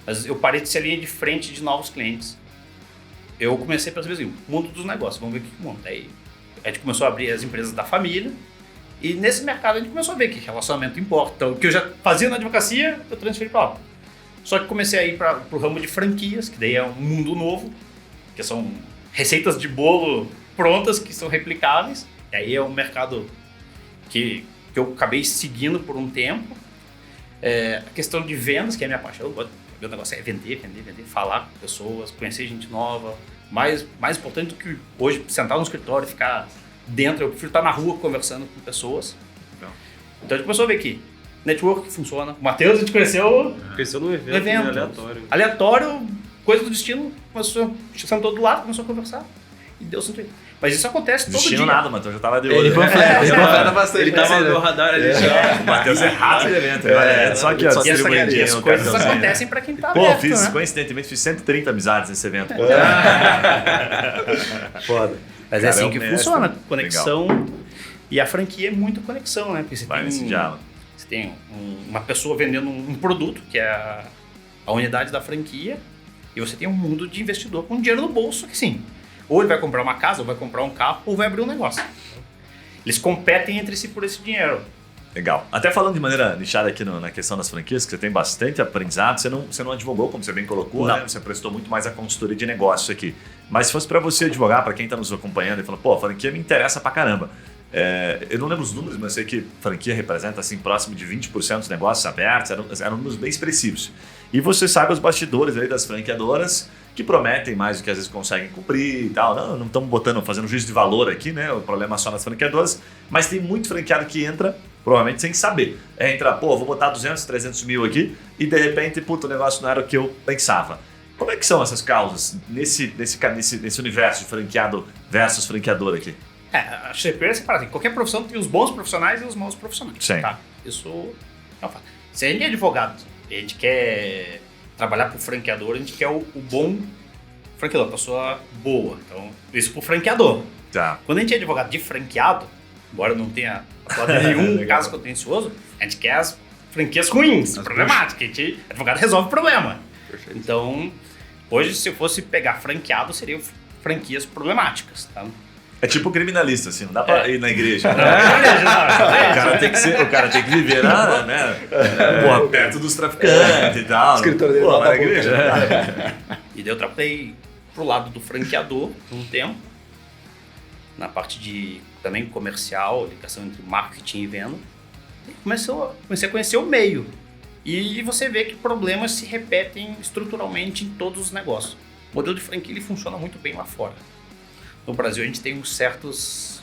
Mas eu parei de ser a linha de frente de novos clientes. Eu comecei a perceber assim, o mundo dos negócios, vamos ver o que monta. Aí a gente começou a abrir as empresas da família, e nesse mercado a gente começou a ver que relacionamento importa. Então, o que eu já fazia na advocacia, eu transferi para lá. Só que comecei a ir para o ramo de franquias, que daí é um mundo novo, que são receitas de bolo prontas, que são replicáveis. E aí é um mercado que eu acabei seguindo por um tempo. A questão de vendas, que é a minha paixão. Meu negócio é vender, falar com pessoas, conhecer gente nova. Mais importante do que hoje sentar no escritório e ficar dentro, eu prefiro estar na rua conversando com pessoas. Então a gente começou a ver que network funciona. O Matheus a gente conheceu Cresceu num evento aleatório. Aleatório, coisa do destino, começou, sentou do lado, começou a conversar e deu certo. Mas isso acontece todo Destino dia. nada, Matheus já tava de olho. Ele panfleta bastante. Ele tava no meu radar ali já. O Matheus é rato de evento. Só aqui, ó, só distribuindo E as coisas acontecem para quem tá Pô, aberto, né? coincidentemente, fiz 130 amizades nesse evento. Foda. Mas Cara, é assim é um que mestre. funciona, conexão. E a franquia é muita conexão, né? Porque você Vai tem, nesse diálogo. você tem uma pessoa vendendo um produto, que é a unidade da franquia, e você tem um mundo de investidor com dinheiro no bolso, que sim, ou ele vai comprar uma casa, ou vai comprar um carro, ou vai abrir um negócio. Eles competem entre si por esse dinheiro. Legal. Até falando de maneira nichada aqui na questão das franquias, que você tem bastante aprendizado, você não advogou, como você bem colocou, Não. né? Você prestou muito mais a consultoria de negócio aqui. Mas se fosse para você advogar, para quem está nos acompanhando e falando, pô, a franquia me interessa pra caramba. Eu não lembro os números, mas eu sei que franquia representa assim, próximo de 20% dos negócios abertos, eram números bem expressivos. E você sabe os bastidores aí das franqueadoras que prometem mais do que às vezes conseguem cumprir e tal. Não estamos fazendo juízo de valor aqui, né? O problema é só nas franqueadoras, mas tem muito franqueado que entra, provavelmente sem saber. Entra, pô, vou botar 200, 300 mil aqui e de repente, puta, o negócio não era o que eu pensava. Como é que são essas causas nesse universo de franqueado versus franqueador aqui? Acho que primeiro é separado. Qualquer profissão tem os bons profissionais e os maus profissionais. Sim. Tá? Isso é um fato. Se a gente é advogado, a gente quer trabalhar para o franqueador, a gente quer o bom franqueador, a pessoa boa. Então, isso para o franqueador. Tá. Quando a gente é advogado de franqueado, embora não tenha nenhum caso contencioso, a gente quer as franquias ruins, problemáticas. A gente, advogado resolve o problema. Perfeito. Então, hoje, se eu fosse pegar franqueado, seriam franquias problemáticas, tá? É tipo criminalista, assim, não dá pra ir na igreja. Não, O cara tem que viver porra, perto dos traficantes e tal. O escritório dele Pô, lá vai na na boca. igreja. E daí eu trabalhei pro lado do franqueador por um tempo, na parte de também comercial, ligação entre marketing e venda. E comecei a conhecer o meio. E você vê que problemas se repetem estruturalmente em todos os negócios. O modelo de franquia ele funciona muito bem lá fora. No Brasil a gente tem uns certos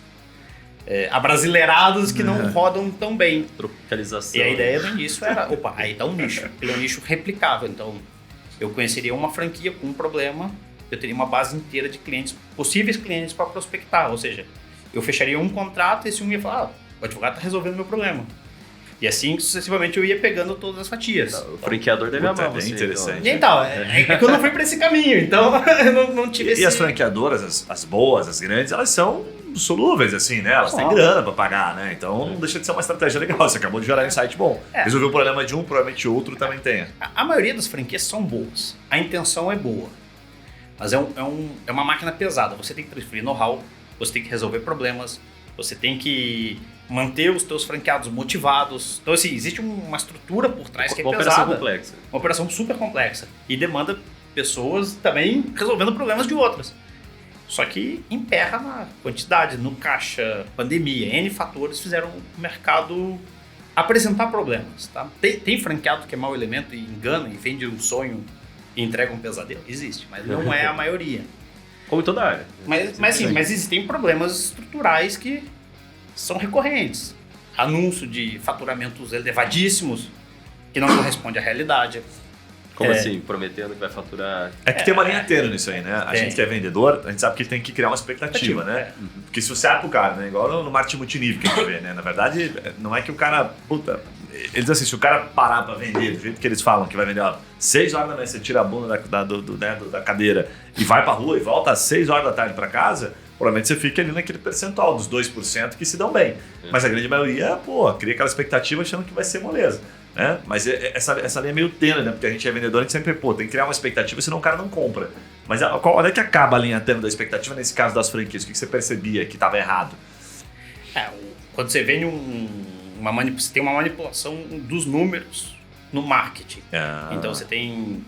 abrasileirados que não rodam tão bem. Tropicalização. E a ideia do início era, aí tá um nicho. Ele é um nicho replicável. Então, eu conheceria uma franquia com um problema, eu teria uma base inteira de clientes, possíveis clientes para prospectar. Ou seja, eu fecharia um contrato e esse um ia falar, o advogado está resolvendo o meu problema. E assim, sucessivamente, eu ia pegando todas as fatias. O franqueador deve amar bem você. interessante. Então, é que eu não fui para esse caminho, então eu não tive esse... E as franqueadoras, as boas, as grandes, elas são solúveis, assim, né? Elas têm Só. grana pra pagar, né? Então não deixa de ser uma estratégia legal. Você acabou de gerar um insight bom. Resolveu o problema de um, provavelmente outro também tenha. A maioria das franquias são boas. A intenção é boa. Mas é uma máquina pesada. Você tem que transferir know-how, você tem que resolver problemas, você tem que manter os teus franqueados motivados. Então, assim, existe uma estrutura por trás que é uma pesada. operação complexa. Uma operação super complexa. E demanda pessoas também resolvendo problemas de outras. Só que emperra na quantidade, no caixa, pandemia, N fatores fizeram o mercado apresentar problemas. Tá? Tem franqueado que é mau elemento e engana e vende um sonho e entrega um pesadelo? Existe, mas não é a maioria. Como em toda área. Mas existem problemas estruturais que são recorrentes. Anúncio de faturamentos elevadíssimos que não corresponde à realidade. Como assim? Prometendo que vai faturar... É que tem uma linha tênue nisso aí, né? A gente que é vendedor, a gente sabe que tem que criar uma expectativa, né? Porque se você abre o cara, né? Igual no marketing multinível que a gente vê, né? Na verdade, não é que o cara... Puta, eles dizem assim, se o cara parar pra vender, do jeito que eles falam, que vai vender, ó, 6 horas da manhã, você tira a bunda da cadeira e vai pra rua e volta às 6 horas da tarde pra casa, provavelmente você fica ali naquele percentual dos 2% que se dão bem. Mas a grande maioria, cria aquela expectativa achando que vai ser moleza. Né? Mas essa linha é meio tênue, né? Porque a gente é vendedor, a gente sempre, tem que criar uma expectativa, senão o cara não compra. Mas onde é que acaba a linha tênue da expectativa nesse caso das franquias? O que você percebia que estava errado? Quando você vende você tem uma manipulação dos números no marketing. Então você tem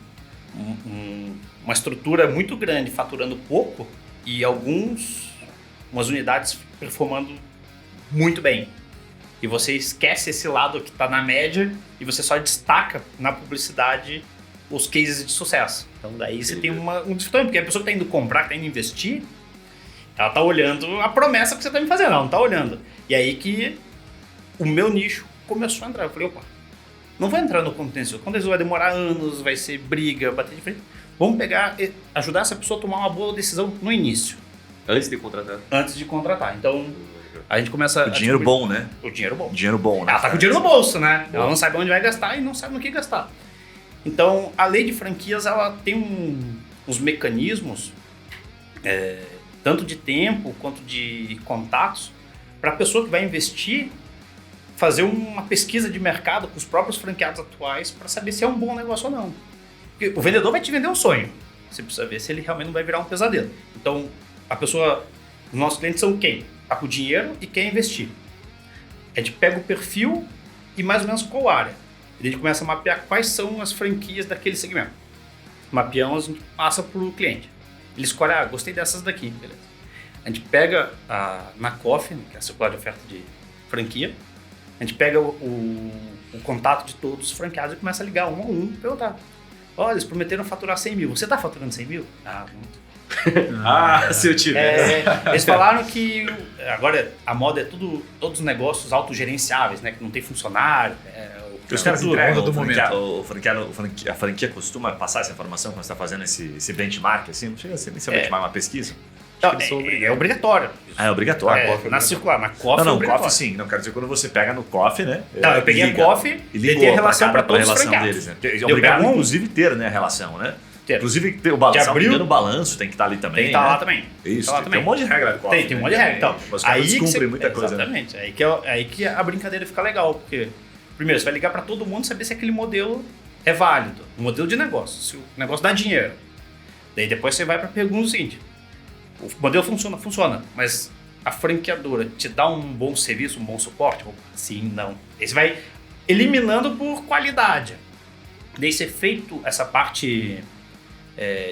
uma estrutura muito grande faturando pouco e umas unidades performando muito bem. E você esquece esse lado que está na média e você só destaca na publicidade os cases de sucesso. Então daí você tem um dificuldade, porque a pessoa que está indo comprar, que está indo investir, ela está olhando a promessa que você está me fazendo, ela não está olhando. E aí que o meu nicho começou a entrar. Eu falei, opa, não vou entrar no contencioso. O contencioso vai demorar anos, vai ser briga, bater de frente. Vamos ajudar essa pessoa a tomar uma boa decisão no início. Antes de contratar. Antes de contratar. Então, a gente começa... O dinheiro bom, né? O dinheiro bom. Dinheiro bom, né? Ela tá com o dinheiro no bolso, né? Ela não sabe onde vai gastar e não sabe no que gastar. Então, a lei de franquias, ela tem uns mecanismos, tanto de tempo quanto de contatos, para a pessoa que vai investir fazer uma pesquisa de mercado com os próprios franqueados atuais para saber se é um bom negócio ou não. Porque o vendedor vai te vender um sonho. Você precisa ver se ele realmente não vai virar um pesadelo. Então, os nossos clientes são quem? Tá com dinheiro e quer investir. A gente pega o perfil e mais ou menos qual área. E a gente começa a mapear quais são as franquias daquele segmento. Mapeamos, a gente passa para o cliente. Ele escolhe, gostei dessas daqui, beleza. A gente pega na COF, que é a circular de oferta de franquia, a gente pega o contato de todos os franqueados e começa a ligar um a um, perguntar. Olha, eles prometeram faturar 100 mil. Você está faturando 100 mil? Muito. Se eu tiver. Eles falaram que agora a moda é todos os negócios autogerenciáveis, né? Que não tem funcionário. Os caras entregam do momento. A franquia costuma passar essa informação quando você está fazendo esse benchmark, assim? Não chega a ser benchmark, uma pesquisa? É obrigatório. É obrigatório. Na circular, na COF Não, COF sim. Não, quero dizer, quando você pega no COF, né? Não, eu peguei a COF e ligou a relação para todos os relação franqueados. deles, né? É obrigado, inclusive, ter, né, a relação, né? Inclusive, tem o balanço, abril, o balanço tem que estar ali também. Tem que estar né? lá também. Isso, tem um monte de regra. Tem um monte de regra. Então, os caras descumprem muita coisa. Exatamente. Né? Aí que a brincadeira fica legal, porque, primeiro, você vai ligar para todo mundo saber se aquele modelo é válido. Um modelo de negócio, se o negócio dá dinheiro. Daí depois você vai para a pergunta seguinte: o modelo funciona, mas a franqueadora te dá um bom serviço, um bom suporte? Sim, não. Aí você vai eliminando por qualidade. Daí você feito essa parte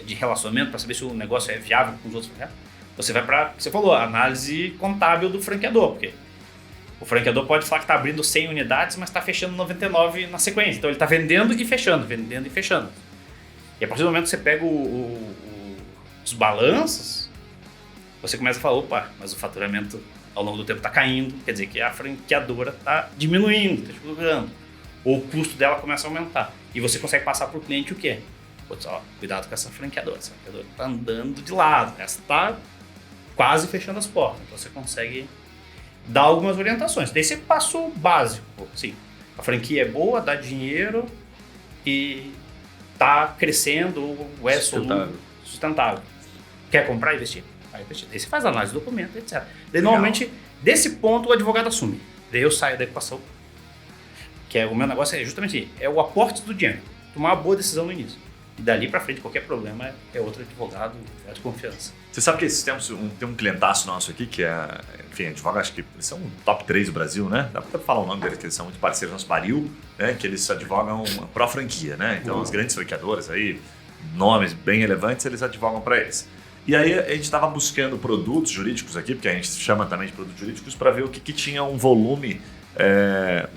de relacionamento para saber se o negócio é viável com os outros, né? Você vai para, você falou, a análise contábil do franqueador, porque o franqueador pode falar que está abrindo 100 unidades, mas está fechando 99 na sequência. Então ele está vendendo e fechando. E a partir do momento que você pega os balanços, você começa a falar, opa, mas o faturamento ao longo do tempo está caindo, quer dizer que a franqueadora está diminuindo, está explorando. Ou o custo dela começa a aumentar. E você consegue passar para o cliente o quê? Putz, ó, cuidado com essa franqueadora está andando de lado, essa está quase fechando as portas. Então você consegue dar algumas orientações. Daí você passa o básico. Sim, a franquia é boa, dá dinheiro e está crescendo, ou é sustentável. Quer comprar e investir? Vai investir. Daí você faz análise do documento, etc. Daí normalmente, desse ponto, o advogado assume. Daí eu saio da equação, que o meu negócio é justamente o aporte do dinheiro. Tomar uma boa decisão no início. E dali pra frente, qualquer problema é outro advogado de confiança. Você sabe que esses tempos tem um clientaço nosso aqui que é, enfim, advogado, acho que eles são top 3 do Brasil, né? Dá pra falar o nome deles, que eles são muito parceiros, nosso Baril, né? Que eles advogam pró-franquia, né? Então as grandes franqueadoras aí, nomes bem relevantes, eles advogam para eles. E aí a gente estava buscando produtos jurídicos aqui, porque a gente chama também de produtos jurídicos, para ver o que tinha um volume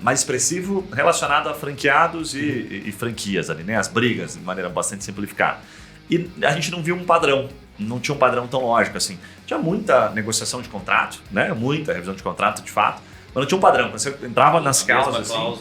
mais expressivo relacionado a franqueados e franquias ali, né? As brigas, de maneira bastante simplificada. E a gente não viu um padrão, não tinha um padrão tão lógico assim. Tinha muita negociação de contrato, né? Muita revisão de contrato, de fato, mas não tinha um padrão. Quando você entrava nas causas, assim,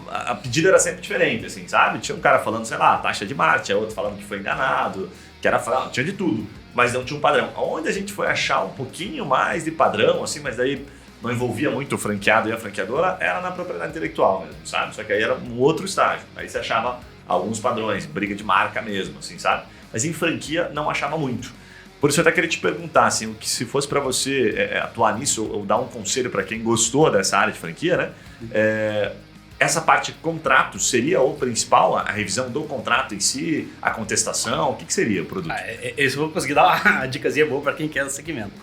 a pedida era sempre diferente, assim, sabe? Tinha um cara falando, sei lá, taxa de marcha, outro falando que foi enganado, que era fraude, tinha de tudo, mas não tinha um padrão. Onde a gente foi achar um pouquinho mais de padrão, assim, mas daí não envolvia muito o franqueado e a franqueadora, era na propriedade intelectual mesmo, sabe? Só que aí era um outro estágio. Aí você achava alguns padrões, briga de marca mesmo, assim, sabe? Mas em franquia não achava muito. Por isso eu até queria te perguntar, assim, o que se fosse para você atuar nisso ou dar um conselho para quem gostou dessa área de franquia, né? Essa parte de contrato seria o principal, a revisão do contrato em si, a contestação, o que seria o produto? Eu vou conseguir dar uma dicasinha boa para quem quer o segmento.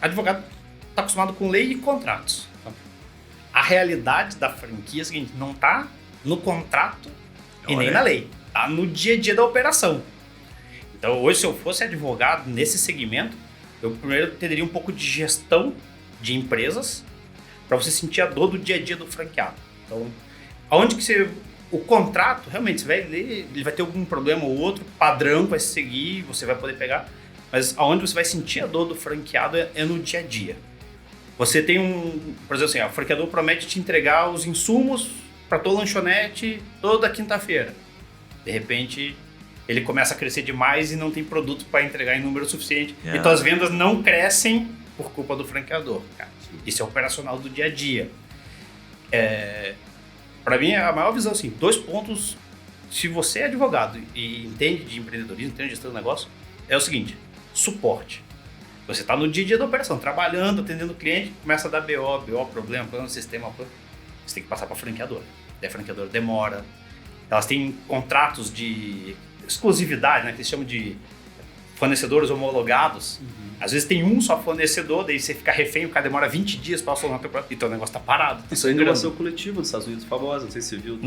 Advogado está acostumado com lei e contratos. A realidade da franquia é a seguinte, não está no contrato e nem na lei, está no dia a dia da operação. Então hoje, se eu fosse advogado nesse segmento, eu primeiro teria um pouco de gestão de empresas para você sentir a dor do dia a dia do franqueado. Então, aonde que você... O contrato, realmente, você vai ler, ele vai ter algum problema ou outro, padrão vai seguir, você vai poder pegar, mas aonde você vai sentir a dor do franqueado é no dia a dia. Você tem por exemplo assim, o franqueador promete te entregar os insumos para tua lanchonete toda quinta-feira. De repente, ele começa a crescer demais e não tem produto para entregar em número suficiente. Então as vendas não crescem por culpa do franqueador, cara. Isso é operacional do dia a dia. Para mim, a maior visão, assim, 2 pontos. Se você é advogado e entende de empreendedorismo, entende de gestão do negócio, é o seguinte: suporte. Você está no dia a dia da operação, trabalhando, atendendo o cliente, começa a dar BO, problema no sistema, você tem que passar para a franqueadora. Daí a franqueadora demora. Elas têm contratos de exclusividade, né, que eles chamam de fornecedores homologados. Às vezes tem um só fornecedor, daí você fica refém, o cara demora 20 dias para soltar o teu produto, então o negócio tá parado. Isso é inovação coletiva dos Estados Unidos, famosa, não sei se você viu,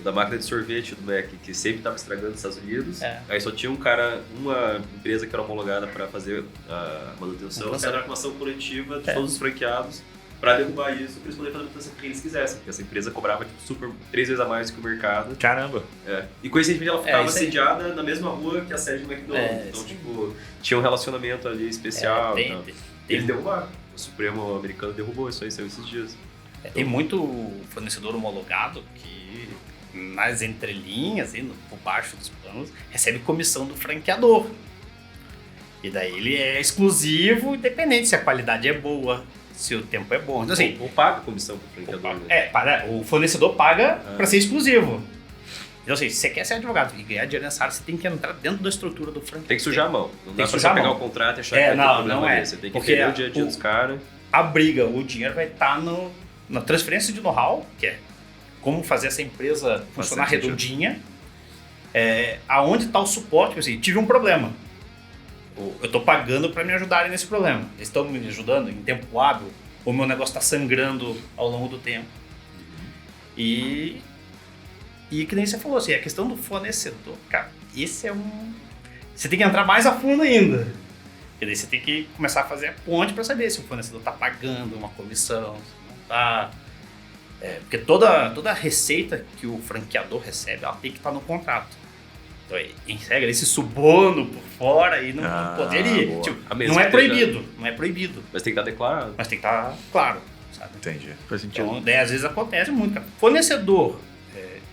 da máquina de sorvete do Mac, que sempre estava estragando nos Estados Unidos. Aí só tinha uma empresa que era homologada para fazer a manutenção, era uma ação coletiva de todos os franqueados para derrubar isso, para eles poderem fazer a manutenção que eles quisessem, porque essa empresa cobrava 3 vezes a mais que o mercado. Caramba! E coincidentemente ela ficava sediada na mesma rua que a sede do McDonald's, então tipo, tinha um relacionamento ali especial. Eles derrubaram, o Supremo americano derrubou isso aí, saiu esses dias. Tem muito fornecedor homologado que nas entrelinhas, por baixo dos planos, recebe comissão do franqueador. E daí ele é exclusivo, independente se a qualidade é boa, se o tempo é bom. Então, assim, ou paga comissão pro franqueador. O fornecedor paga para ser exclusivo. Então, assim, se você quer ser advogado e ganhar dinheiro nessa área, você tem que entrar dentro da estrutura do franquia. Tem que sujar a mão. Não dá pra você pegar o contrato e achar que vai ter problema ali. Você tem que entender o dia a dia dos caras. A briga, o dinheiro vai estar na transferência de know-how, que é como fazer essa empresa funcionar redondinha. Aonde está o suporte? Tipo assim, tive um problema. Eu estou pagando para me ajudarem nesse problema. Eles estão me ajudando em tempo hábil, ou meu negócio está sangrando ao longo do tempo. E que nem você falou, assim, a questão do fornecedor, cara, esse é você tem que entrar mais a fundo ainda. E daí você tem que começar a fazer a ponte para saber se o fornecedor está pagando uma comissão, se não está. Porque toda a receita que o franqueador recebe, ela tem que estar no contrato. Então, em regra, esse suborno por fora e não poderia. Tipo, não é proibido, não é proibido. Mas tem que estar declarado. Mas tem que estar claro, sabe? Entendi. Faz sentido. Então, daí, às vezes acontece muito, cara.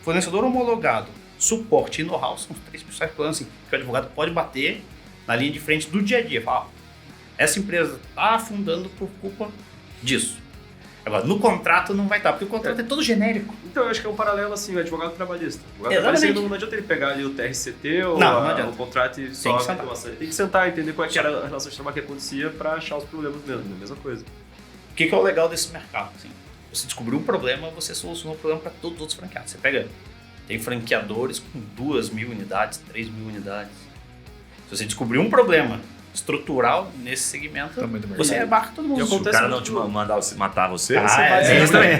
Fornecedor homologado, suporte e know-how são os 3 principais planos assim, que o advogado pode bater na linha de frente do dia a dia. Falar, essa empresa está afundando por culpa disso. Agora, no contrato não vai estar, porque o contrato é todo genérico. Então, eu acho que é um paralelo assim, o advogado trabalhista. O advogado trabalhista não adianta ele pegar ali o TRCT ou o contrato e só a informação. Ele tem que sentar e entender qual é que era a relação de trabalho que acontecia para achar os problemas mesmo, é a mesma coisa. O que é o legal desse mercado? Assim, você descobriu um problema, você solucionou o problema para todos os outros franqueados. Você tem franqueadores com 2.000 unidades, 3.000 unidades. Se você descobriu um problema estrutural nesse segmento, você abarca todo mundo. Se o cara não te mandar matar você, você vai isso também.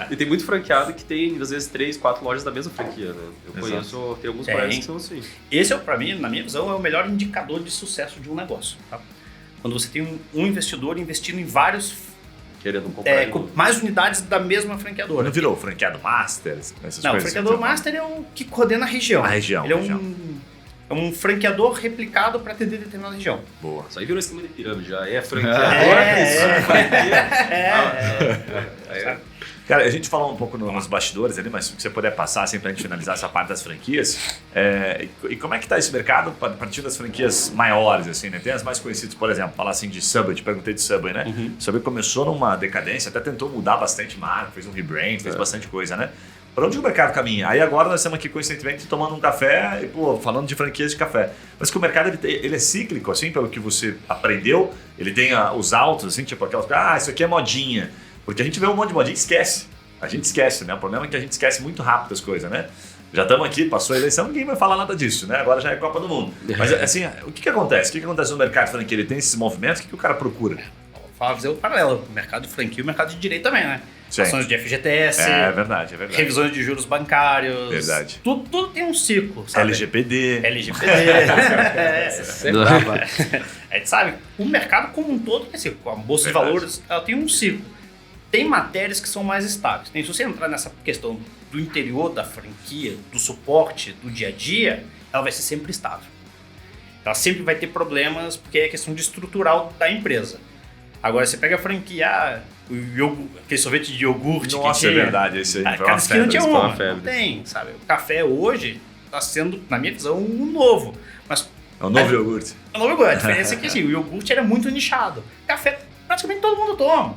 E tem muito franqueado que tem, às vezes, 3, 4 lojas da mesma franquia, né? Eu conheço, tem alguns colegas que são assim. Esse, pra mim, na minha visão, é o melhor indicador de sucesso de um negócio. Tá? Quando você tem um investidor investindo em vários... Querendo comprar. Com mais unidades da mesma franqueadora. Não virou franqueado master? Não, o franqueador master é o que coordena a região. A região. Ele é um franqueador replicado para atender determinada região. Boa. Isso aí virou esquema de pirâmide, já é franqueador, Cara, a gente falou um pouco nos bastidores ali, mas se você puder passar assim, pra gente finalizar essa parte das franquias, e como é que tá esse mercado a partir das franquias maiores, assim, né? Tem as mais conhecidas, por exemplo, falar assim de Subway, te perguntei de Subway, né? Subway começou numa decadência, até tentou mudar bastante marca, fez um rebrand, fez bastante coisa, né? Para onde o mercado caminha? Aí agora nós estamos aqui coincidentemente tomando um café e falando de franquias de café. Mas que o mercado ele é cíclico, assim, pelo que você aprendeu, ele tem os altos, assim, tipo aquelas isso aqui é modinha. Porque a gente vê um monte de modinha e esquece. A gente esquece, né? O problema é que a gente esquece muito rápido as coisas, né? Já estamos aqui, passou a eleição, ninguém vai falar nada disso, né? Agora já é Copa do Mundo. Mas assim, o que acontece? O que acontece no mercado de franquia? Ele tem esses movimentos, o que o cara procura? Fazer o paralelo, o mercado de franquia e o mercado de direito também, né? Sim. Ações de FGTS. É verdade. Revisões de juros bancários. Verdade. Tudo tem um ciclo, sabe? LGPD. A gente sabe, o mercado como um todo tem ciclo. A bolsa de valores, ela tem um ciclo. Tem matérias que são mais estáveis. Se você entrar nessa questão do interior da franquia, do suporte, do dia a dia, ela vai ser sempre estável. Ela sempre vai ter problemas, porque é questão de estrutural da empresa. Agora, você pega a franquia, aquele sorvete de iogurte. Nossa, que tinha, é verdade, esse aí. Cada esquina tinha uma. Não tem, sabe? O café hoje está sendo, na minha visão, um novo. Mas, é um novo iogurte. É um novo iogurte. A diferença é que assim, o iogurte era muito nichado. Café, praticamente todo mundo toma.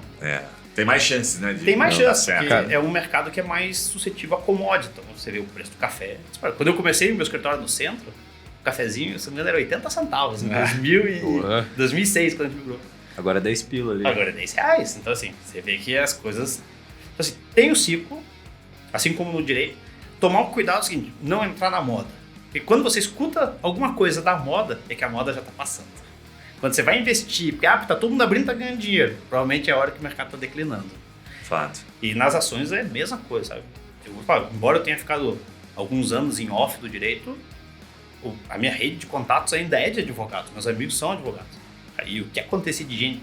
Tem mais chances, né? Tem mais chances, porque é um mercado que é mais suscetível a commodity. Então, você vê o preço do café. Quando eu comecei o meu escritório no centro, o cafezinho, se não me engano, era 80 centavos. Em 2006, quando a gente migrou. Agora é 10 pila ali. Agora é 10 reais. Então, assim, você vê que as coisas... Então, assim, tem o ciclo, assim como no direito. Tomar um cuidado é o seguinte, não entrar na moda. Porque quando você escuta alguma coisa da moda, é que a moda já está passando. Quando você vai investir, porque tá todo mundo abrindo e tá ganhando dinheiro, provavelmente é a hora que o mercado está declinando. Fato. E nas ações é a mesma coisa, sabe? Embora eu tenha ficado alguns anos em off do direito, a minha rede de contatos ainda é de advogados. Meus amigos são advogados. Aí o que acontecia de gente...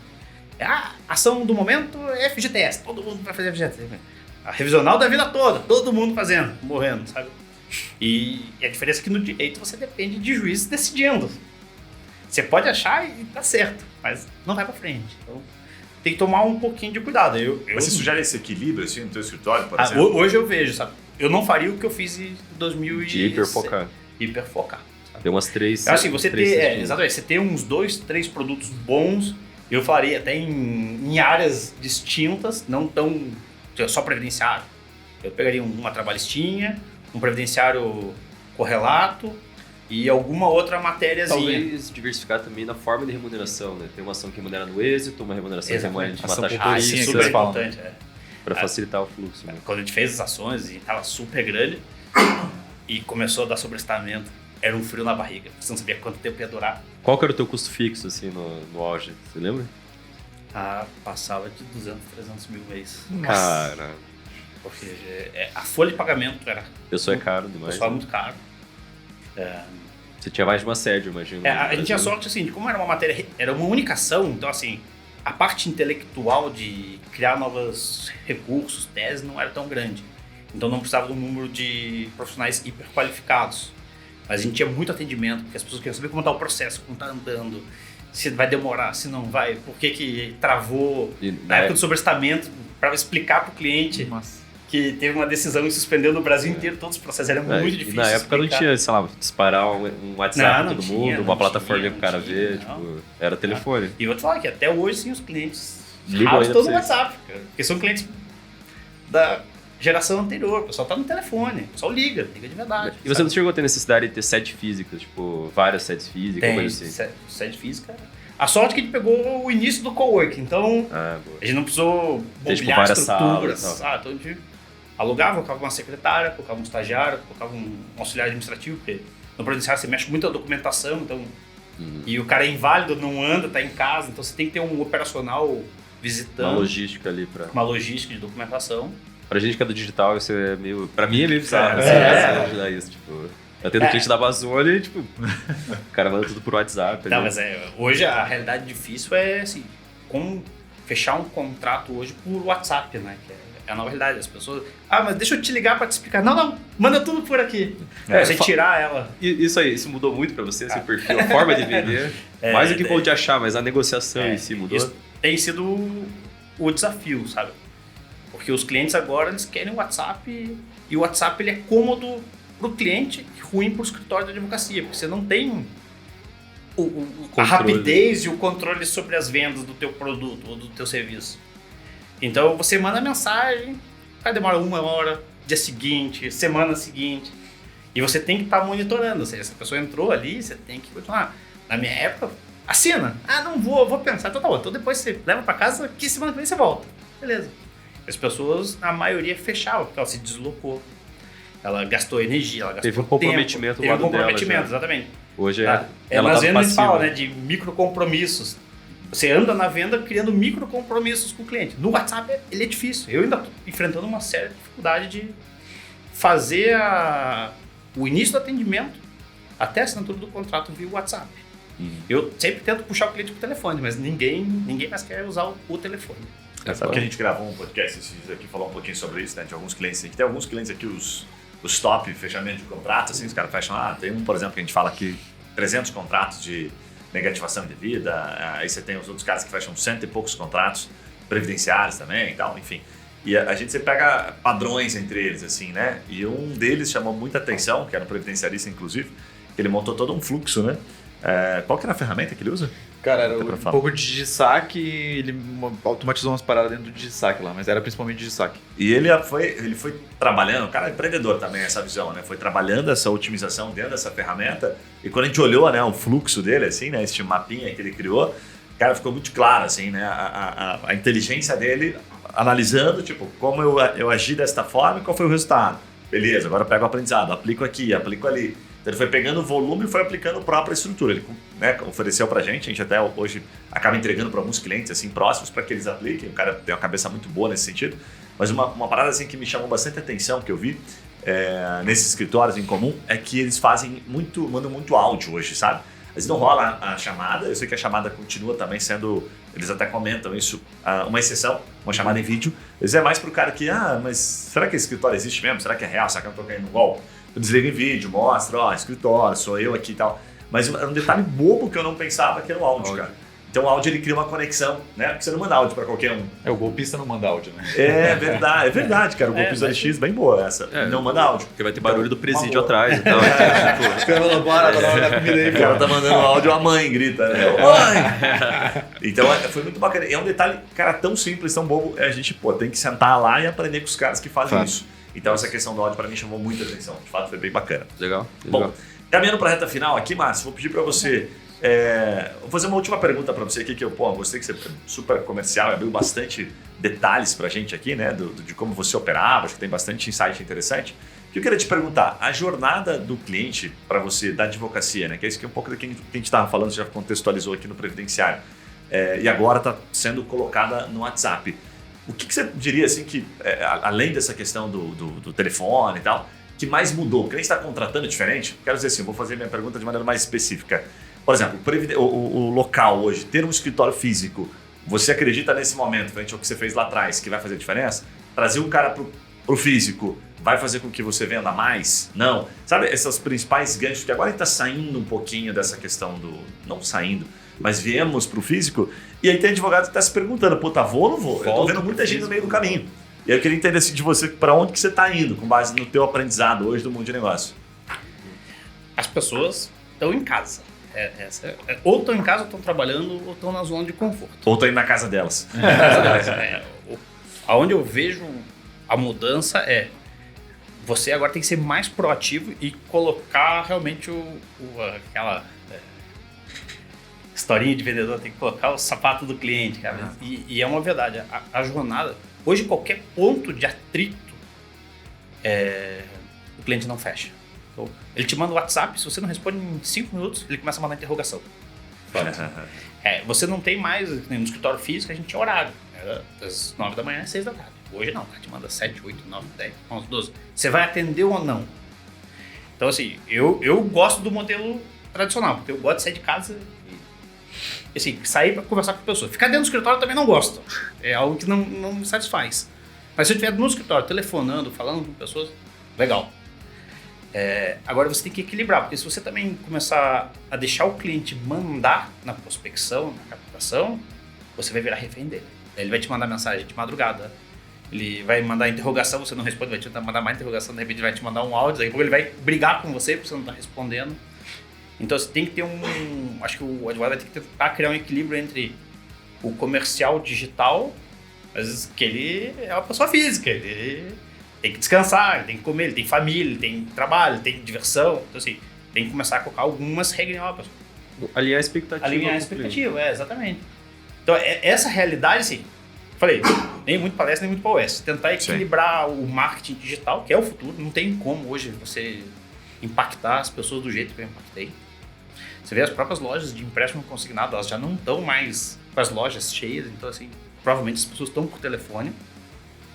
A ação do momento é FGTS, todo mundo vai fazer FGTS. A revisional da vida toda, todo mundo fazendo, morrendo, sabe? E a diferença é que no direito você depende de juízes decidindo. Você pode achar e tá certo, mas não vai pra frente. Então, tem que tomar um pouquinho de cuidado. Mas você sugere esse equilíbrio, assim, no teu escritório, por exemplo? Hoje eu vejo, sabe? Eu não faria o que eu fiz em 2000 de hiperfocar. Sabe? Tem umas 3... Assim, exatamente. Você tem uns 2, 3 produtos bons, eu faria até em áreas distintas, não tão só previdenciário. Eu pegaria uma trabalhistinha, um previdenciário correlato e alguma outra matériazinha. Talvez diversificar também na forma de remuneração, né? Tem uma ação que remunera no êxito, uma remuneração que remunera de uma taxa isso é super importante. Para facilitar o fluxo. Né? Quando a gente fez as ações e estava super grande e começou a dar sobrestamento, era um frio na barriga. Você não sabia quanto tempo ia durar. Qual que era o teu custo fixo assim, no auge? Você lembra? Passava de 200, 300 mil mês. Cara. Porque a folha de pagamento era... Pessoa é caro demais. Pessoal é muito caro. Você tinha mais de uma sede, eu imagino. A gente tinha sorte, assim, de como era uma matéria... Era uma única ação, então, assim, a parte intelectual de criar novos recursos, teses, não era tão grande. Então, não precisava de um número de profissionais hiperqualificados. Mas a gente tinha muito atendimento, porque as pessoas queriam saber como está o processo, como está andando, se vai demorar, se não vai, por que travou. Na época do sobrestamento, para explicar para o cliente que teve uma decisão e suspendeu no Brasil inteiro todos os processos. Era muito difícil. Na época não tinha, sei lá, disparar um WhatsApp para todo mundo, uma plataforma para o cara ver, tipo, era telefone. E eu vou te falar que até hoje, sim, os clientes ligam estão no WhatsApp, cara, porque são clientes da geração anterior, o pessoal tá no telefone, o pessoal liga de verdade. E você não chegou a ter necessidade de ter sede física, tipo, várias sedes físicas? Tem, sede física. A sorte é que a gente pegou o início do coworking, então a gente não precisou mobiliar estruturas. Então a gente alugava, colocava uma secretária, colocava um estagiário, colocava um auxiliar administrativo, porque no previdenciário você mexe muito a documentação, então, e o cara é inválido, não anda, tá em casa, então você tem que ter um operacional visitando. Uma logística ali para... Uma logística de documentação. Pra gente que é do digital, isso é meio... Pra mim é meio bizarro, ajudar isso, tipo... Eu tenho cliente da Amazônia e, tipo... o cara manda tudo por WhatsApp. Não, mas hoje a realidade difícil é, assim... Como fechar um contrato hoje por WhatsApp, né? Que é a nova realidade. As pessoas... mas deixa eu te ligar pra te explicar. Não, manda tudo por aqui. Você tirar ela... Isso aí, isso mudou muito pra você, esse perfil, a forma de vender. Mais do que pode achar, mas a negociação em si mudou. Isso tem sido o desafio, sabe? Porque os clientes agora eles querem o WhatsApp e o WhatsApp ele é cômodo para o cliente e ruim para o escritório de advocacia, porque você não tem a rapidez e o controle sobre as vendas do teu produto ou do teu serviço. Então você manda mensagem, vai demorar 1 hora, dia seguinte, semana seguinte, e você tem que estar monitorando, ou seja, se a pessoa entrou ali, você tem que continuar. Na minha época, assina. Não vou pensar, então tá bom, então depois você leva para casa, que semana que vem você volta. Beleza. As pessoas, a maioria, fechavam, porque ela se deslocou. Ela gastou energia, ela gastou tempo. Teve um comprometimento do lado dela. Teve um comprometimento, exatamente. Hoje ela nas vendas a gente fala, né, de microcompromissos. Você anda na venda criando microcompromissos com o cliente. No WhatsApp, ele é difícil. Eu ainda estou enfrentando uma séria dificuldade de fazer o início do atendimento até a assinatura do contrato via WhatsApp. Eu sempre tento puxar o cliente pro telefone, mas ninguém mais quer usar o telefone. Porque a gente gravou um podcast esses dias aqui, falou um pouquinho sobre isso, né, de alguns clientes. A gente tem alguns clientes aqui, os top fechamento de contrato, assim, os caras fecham, tem um, por exemplo, que a gente fala aqui, 300 contratos de negativação de vida, aí você tem os outros caras que fecham 100 e poucos contratos previdenciários também e tal, enfim. E a gente sempre pega padrões entre eles, assim, né, e um deles chamou muita atenção, que era um previdenciarista, inclusive, que ele montou todo um fluxo, né. Qual que era a ferramenta que ele usa? Cara, era um pouco de DigiSaque, ele automatizou umas paradas dentro do DigiSaque lá, mas era principalmente DigiSaque. E ele foi trabalhando, o cara é empreendedor também, essa visão, né? Foi trabalhando essa otimização dentro dessa ferramenta, e quando a gente olhou, né, o fluxo dele, assim, né, esse mapinha que ele criou, cara, ficou muito claro, assim, né, a inteligência dele, analisando, tipo, como eu agi desta forma e qual foi o resultado. Beleza, agora eu pego o aprendizado, aplico aqui, aplico ali. Então ele foi pegando o volume e foi aplicando a própria estrutura. Ele, né, ofereceu pra gente, a gente até hoje acaba entregando para alguns clientes assim, próximos para que eles apliquem. O cara tem uma cabeça muito boa nesse sentido. Mas uma parada assim, que me chamou bastante atenção, que eu vi nesses escritórios em comum, é que eles mandam muito áudio hoje, sabe? Às vezes não rola a chamada, eu sei que a chamada continua também sendo, eles até comentam isso, uma exceção, uma chamada em vídeo. Mas é mais pro cara que, mas será que esse escritório existe mesmo? Será que é real? Será que eu não tô caindo no golpe? Eu desligo em vídeo, mostro, escritório, sou eu aqui e tal. Mas era um detalhe bobo que eu não pensava que era o áudio, cara. Então o áudio ele cria uma conexão, né? Porque você não manda áudio pra qualquer um. O golpista não manda áudio, né? É verdade, cara. O golpista LX, bem boa essa. Não manda áudio. Porque vai ter barulho do presídio atrás. Então, os caras falam, bora dar comida aí. O cara tá mandando áudio, a mãe grita, né? Mãe! Então foi muito bacana. E é um detalhe, cara, tão simples, tão bobo. A gente, tem que sentar lá e aprender com os caras que fazem isso. Então essa questão do áudio para mim chamou muita atenção. De fato, foi bem bacana. Legal. Bom, caminhando para a reta final aqui, Márcio, vou pedir para você... vou fazer uma última pergunta para você aqui, que eu gostei que você é super comercial, abriu bastante detalhes para a gente aqui, né, de como você operava, acho que tem bastante insight interessante. O que eu queria te perguntar, a jornada do cliente para você da advocacia, né, que é isso que é um pouco do que a gente estava falando, você já contextualizou aqui no Previdenciário, e agora está sendo colocada no WhatsApp. O que você diria, assim, que além dessa questão do telefone e tal, que mais mudou? O cliente está contratando diferente? Quero dizer assim, eu vou fazer minha pergunta de maneira mais específica. Por exemplo, o local hoje, ter um escritório físico, você acredita nesse momento, frente ao que você fez lá atrás, que vai fazer diferença? Trazer um cara pro físico vai fazer com que você venda mais? Não. Sabe, esses principais ganchos, que agora está saindo um pouquinho dessa questão não saindo, mas viemos pro físico, e aí tem advogado que está se perguntando, vou ou não vou? Eu tô vendo muita gente no meio do caminho. E aí eu queria entender assim, de você, para onde que você está indo, com base no teu aprendizado hoje do mundo de negócio. As pessoas estão em casa. Ou estão em casa, ou estão trabalhando, ou estão na zona de conforto. Ou estão indo na casa delas. Aonde eu vejo a mudança você agora tem que ser mais proativo e colocar realmente aquela historinha de vendedor, tem que colocar o sapato do cliente, cara. E é uma verdade, a jornada, hoje qualquer ponto de atrito, o cliente não fecha. Então, ele te manda o WhatsApp, se você não responde em 5 minutos, ele começa a mandar interrogação. Você não tem mais, no escritório físico a gente tinha horário, era das 9 da manhã às 6 da tarde. Hoje não, te manda 7, 8, 9, 10, 11, 12. Você vai atender ou não? Então assim, eu gosto do modelo tradicional, porque eu gosto de sair de casa e assim, sair para conversar com a pessoa. Ficar dentro do escritório eu também não gosto, é algo que não me satisfaz. Mas se eu estiver no escritório, telefonando, falando com pessoas, legal. Agora você tem que equilibrar, porque se você também começar a deixar o cliente mandar na prospecção, na captação, você vai virar refém dele. Ele vai te mandar mensagem de madrugada, ele vai mandar interrogação, você não responde, vai te mandar mais interrogação, de repente ele vai te mandar um áudio, daqui a pouco ele vai brigar com você porque você não está respondendo. Então você tem que ter acho que o advogado vai ter que tentar criar um equilíbrio entre o comercial digital, às vezes que ele é uma pessoa física, ele tem que descansar, ele tem que comer, ele tem família, ele tem trabalho, ele tem diversão. Então, assim, tem que começar a colocar algumas regras. Alinhar a expectativa. Alinhar a expectativa, exatamente. Então, essa realidade, assim, falei, nem muito para leste, nem muito para oeste. Tentar equilibrar o marketing digital, que é o futuro. Não tem como hoje você impactar as pessoas do jeito que eu impactei. Você vê as próprias lojas de empréstimo consignado, elas já não estão mais com as lojas cheias. Então, assim, provavelmente as pessoas estão por telefone.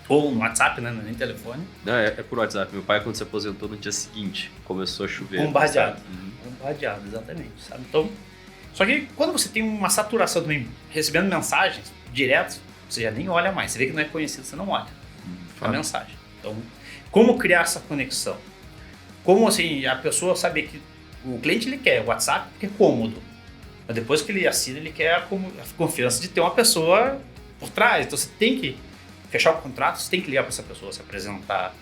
Ou no WhatsApp, né? Nem telefone. É por WhatsApp. Meu pai, quando se aposentou no dia seguinte, começou a chover. Bombardeado. Bombardeado, exatamente. Sabe? Então, só que quando você tem uma saturação também, recebendo mensagens direto, você já nem olha mais. Você vê que não é conhecido, você não olha a mensagem. Então, como criar essa conexão? Como, assim, a pessoa saber que o cliente ele quer o WhatsApp porque é cômodo. Mas depois que ele assina, ele quer a confiança de ter uma pessoa por trás. Então, você tem que fechar o contrato, você tem que ligar para essa pessoa, se apresentar.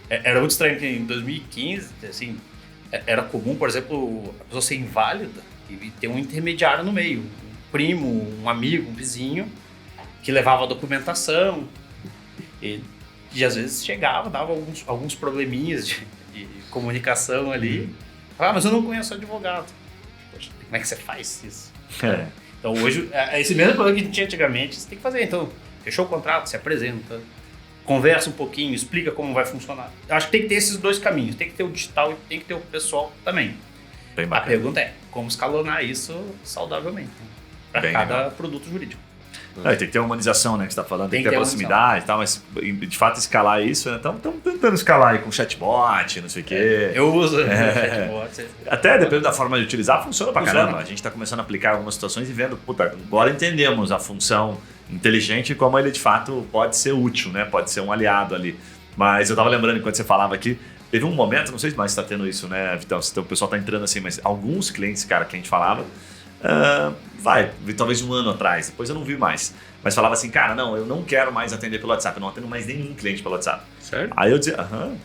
Era muito estranho que em 2015, assim, era comum, por exemplo, a pessoa ser inválida e ter um intermediário no meio, um primo, um amigo, um vizinho, que levava a documentação e às vezes chegava, dava alguns probleminhas de comunicação ali. Mas eu não conheço advogado. Poxa, como é que você faz isso? Então hoje, esse mesmo problema que a gente tinha antigamente, você tem que fazer. Então, fechou o contrato, se apresenta, conversa um pouquinho, explica como vai funcionar. Eu acho que tem que ter esses dois caminhos. Tem que ter o digital e tem que ter o pessoal também. A pergunta é, como escalonar isso saudavelmente para cada produto jurídico. Tem que ter uma humanização, né, que você está falando, tem que ter proximidade e tal, mas de fato escalar isso, né? Estamos tentando escalar aí com chatbot, não sei o quê. Eu uso chatbot. Até dependendo da forma de utilizar, funciona pra caramba. A gente está começando a aplicar algumas situações e vendo, agora entendemos a função inteligente e como ele de fato pode ser útil, né? Pode ser um aliado ali. Mas eu estava lembrando, enquanto você falava aqui, teve um momento, não sei se mais está tendo isso, né, Vitão? Se o pessoal está entrando assim, mas alguns clientes, cara, que a gente falava, talvez um ano atrás, depois eu não vi mais, mas falava assim, cara, não, eu não quero mais atender pelo WhatsApp, eu não atendo mais nenhum cliente pelo WhatsApp. Certo? Aí eu dizia,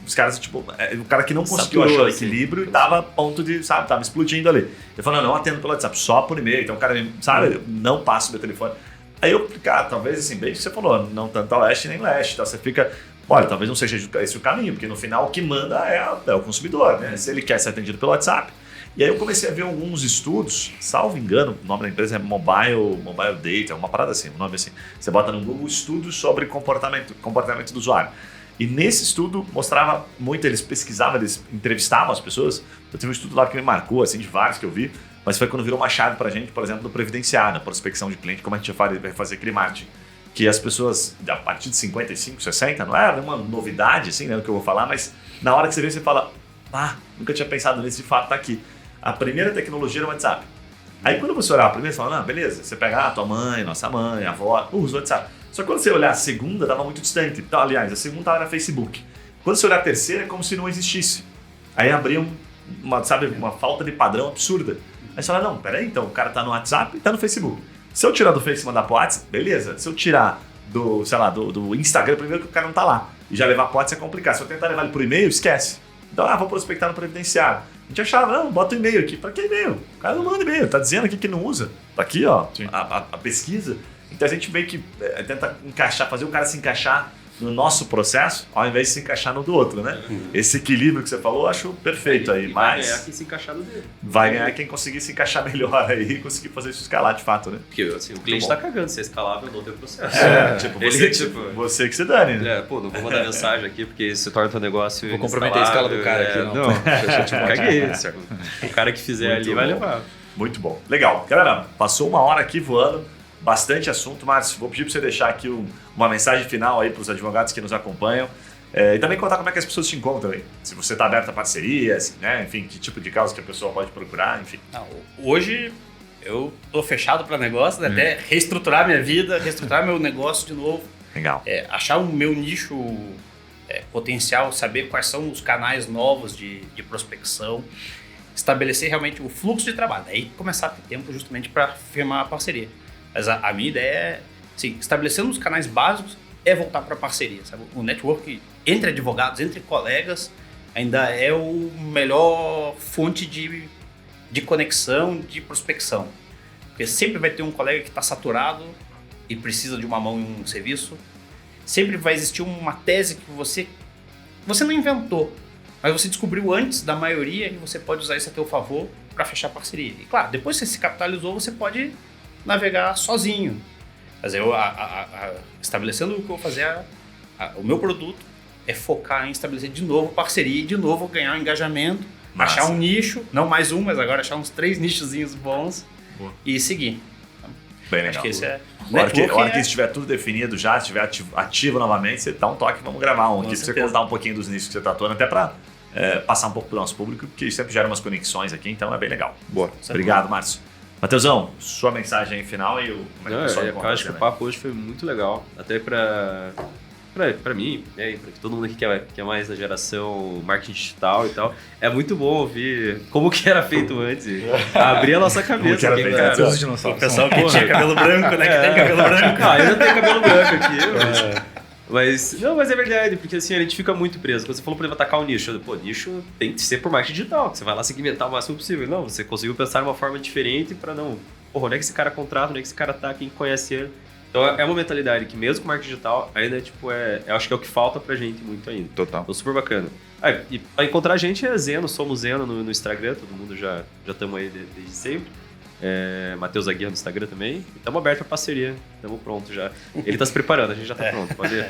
os caras, tipo, o cara que não conseguiu achar o equilíbrio e tava a ponto de, sabe, tava explodindo ali. Eu falei, não atendo pelo WhatsApp, só por e-mail, então o cara, sabe, não passa o meu telefone. Aí eu, cara, talvez assim, bem que você falou, não tanto a oeste nem leste, tá? Você fica, olha, talvez não seja esse o caminho, porque no final o que manda é o consumidor, né? Se ele quer ser atendido pelo WhatsApp. E aí eu comecei a ver alguns estudos, salvo engano, o nome da empresa é Mobile Data, uma parada assim, um nome assim. Você bota no Google estudos sobre comportamento do usuário. E nesse estudo mostrava muito, eles pesquisavam, eles entrevistavam as pessoas. Eu tive um estudo lá que me marcou, assim, de vários que eu vi, mas foi quando virou uma chave pra gente, por exemplo, do previdenciário, na prospecção de cliente, como a gente vai fazer aquele marketing. Que as pessoas, a partir de 55, 60, não é uma novidade, assim, né, o que eu vou falar, mas na hora que você vê, você fala, nunca tinha pensado nisso, de fato tá aqui. A primeira tecnologia era o WhatsApp. Aí quando você olhar a primeira, você fala, beleza, você pega a tua mãe, nossa mãe, a avó, usa o WhatsApp. Só que quando você olhar a segunda, estava muito distante. Então, aliás, a segunda estava na Facebook. Quando você olhar a terceira, é como se não existisse. Aí abriu uma falta de padrão absurda. Aí você fala, não, peraí, então o cara tá no WhatsApp e tá no Facebook. Se eu tirar do Facebook e mandar pro WhatsApp, beleza. Se eu tirar do Instagram, primeiro que o cara não tá lá. E já levar pro WhatsApp é complicado. Se eu tentar levar ele pro e-mail, esquece. Então, vou prospectar no previdenciário. A gente achava, não, bota o e-mail aqui. Pra que e-mail? O cara não manda e-mail, tá dizendo aqui que não usa. Tá aqui, ó, a pesquisa. Então a gente meio que tenta fazer o cara se encaixar no nosso processo, ao invés de se encaixar no do outro, né? Esse equilíbrio que você falou, eu acho perfeito aí. Vai ganhar quem se encaixar no dele. Vai ganhar quem conseguir se encaixar melhor aí e conseguir fazer isso escalar de fato, né? Porque assim, o cliente tá cagando, se é escalável, eu dou o teu processo. Você que se dane, né? Não vou mandar mensagem aqui, porque se torna o teu negócio. Vou comprometer a escala do cara aqui, não. Eu caguei, certo? O cara que fizer muito ali vai levar. Muito bom. Legal. Galera, passou uma hora aqui voando. Bastante assunto, Márcio. Vou pedir para você deixar aqui uma mensagem final aí para os advogados que nos acompanham e também contar como é que as pessoas te encontram aí. Se você está aberto a parcerias, né? Enfim, que tipo de causa que a pessoa pode procurar, enfim. Hoje eu tô fechado para negócio, né? Até reestruturar minha vida, reestruturar meu negócio de novo. Legal. Achar o meu nicho potencial, saber quais são os canais novos de prospecção, estabelecer realmente o fluxo de trabalho. Aí começar a ter tempo justamente para firmar a parceria. Mas a minha ideia é, assim, estabelecendo os canais básicos, é voltar para a parceria, sabe? O network entre advogados, entre colegas, ainda é o melhor fonte de conexão, de prospecção. Porque sempre vai ter um colega que está saturado e precisa de uma mão em um serviço. Sempre vai existir uma tese que você não inventou, mas você descobriu antes da maioria e você pode usar isso a teu favor para fechar a parceria. E claro, depois que você se capitalizou, você pode navegar sozinho. Mas eu, estabelecendo o que eu vou fazer, o meu produto é focar em estabelecer de novo parceria e de novo ganhar um engajamento, achar um nicho, não mais um, mas agora achar uns 3 nichozinhos bons e seguir. Bem legal. Acho que esse é... A hora que estiver tudo definido já, estiver ativo novamente, você dá um toque, vamos gravar um aqui para você contar um pouquinho dos nichos que você está atuando, até para passar um pouco para o nosso público, que sempre gera umas conexões aqui, então é bem legal. Boa. Obrigado, Márcio. Matheusão, sua mensagem aí final e como é que o pessoal eu acho que o papo hoje foi muito legal, até para mim, né, para todo mundo aqui que é mais da geração marketing digital e tal, é muito bom ouvir como que era feito antes, abrir a nossa cabeça. Como que era feito antes, o pessoal que tinha cabelo branco, né, que tem cabelo branco. Eu não tenho cabelo branco aqui, mas é verdade, porque assim, a gente fica muito preso. Quando você falou para atacar o nicho, nicho tem que ser por marketing digital, que você vai lá segmentar o máximo possível. Não, você conseguiu pensar de uma forma diferente para onde é que esse cara contrata, onde é que esse cara tá, quem conhece ele. Então é uma mentalidade que mesmo com marketing digital ainda eu acho que é o que falta pra gente muito ainda. Total. Então super bacana. E para encontrar a gente é Zeno, somos Zeno no Instagram, todo mundo já estamos aí desde sempre. Matheus Aguirre no Instagram também. Estamos abertos a parceria. Estamos prontos já. Ele está se preparando, a gente já está pronto. Pode vir.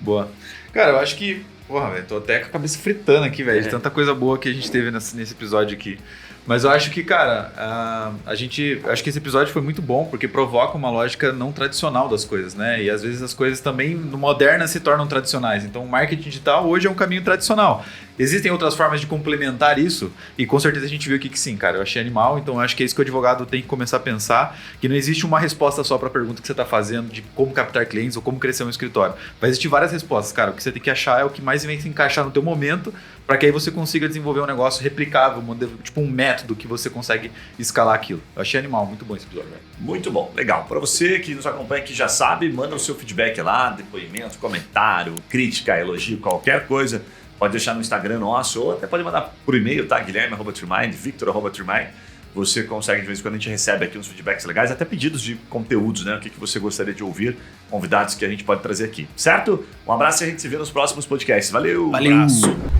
Boa. Cara, eu acho que... Porra, velho, tô até com a cabeça fritando aqui, velho. De tanta coisa boa que a gente teve nesse episódio aqui. Mas eu acho que, cara, acho que esse episódio foi muito bom, porque provoca uma lógica não tradicional das coisas, né? E às vezes as coisas também, no moderna, se tornam tradicionais. Então o marketing digital hoje é um caminho tradicional. Existem outras formas de complementar isso, e com certeza a gente viu aqui que sim, cara. Eu achei animal, então eu acho que é isso que o advogado tem que começar a pensar, que não existe uma resposta só para a pergunta que você está fazendo de como captar clientes ou como crescer um escritório. Vai existir várias respostas, cara. O que você tem que achar é o que mais vem se encaixar no teu momento, para que aí você consiga desenvolver um negócio replicável, tipo um método que você consegue escalar aquilo. Eu achei animal, muito bom esse episódio, velho. Muito bom, legal. Para você que nos acompanha, que já sabe, manda o seu feedback lá, depoimento, comentário, crítica, elogio, qualquer coisa. Pode deixar no Instagram nosso ou até pode mandar por e-mail, tá? Guilherme@Trimind, Victor@Trimind. Você consegue, de vez em quando a gente recebe aqui uns feedbacks legais, até pedidos de conteúdos, né? O que você gostaria de ouvir, convidados que a gente pode trazer aqui, certo? Um abraço e a gente se vê nos próximos podcasts. Valeu! Valeu! Um abraço!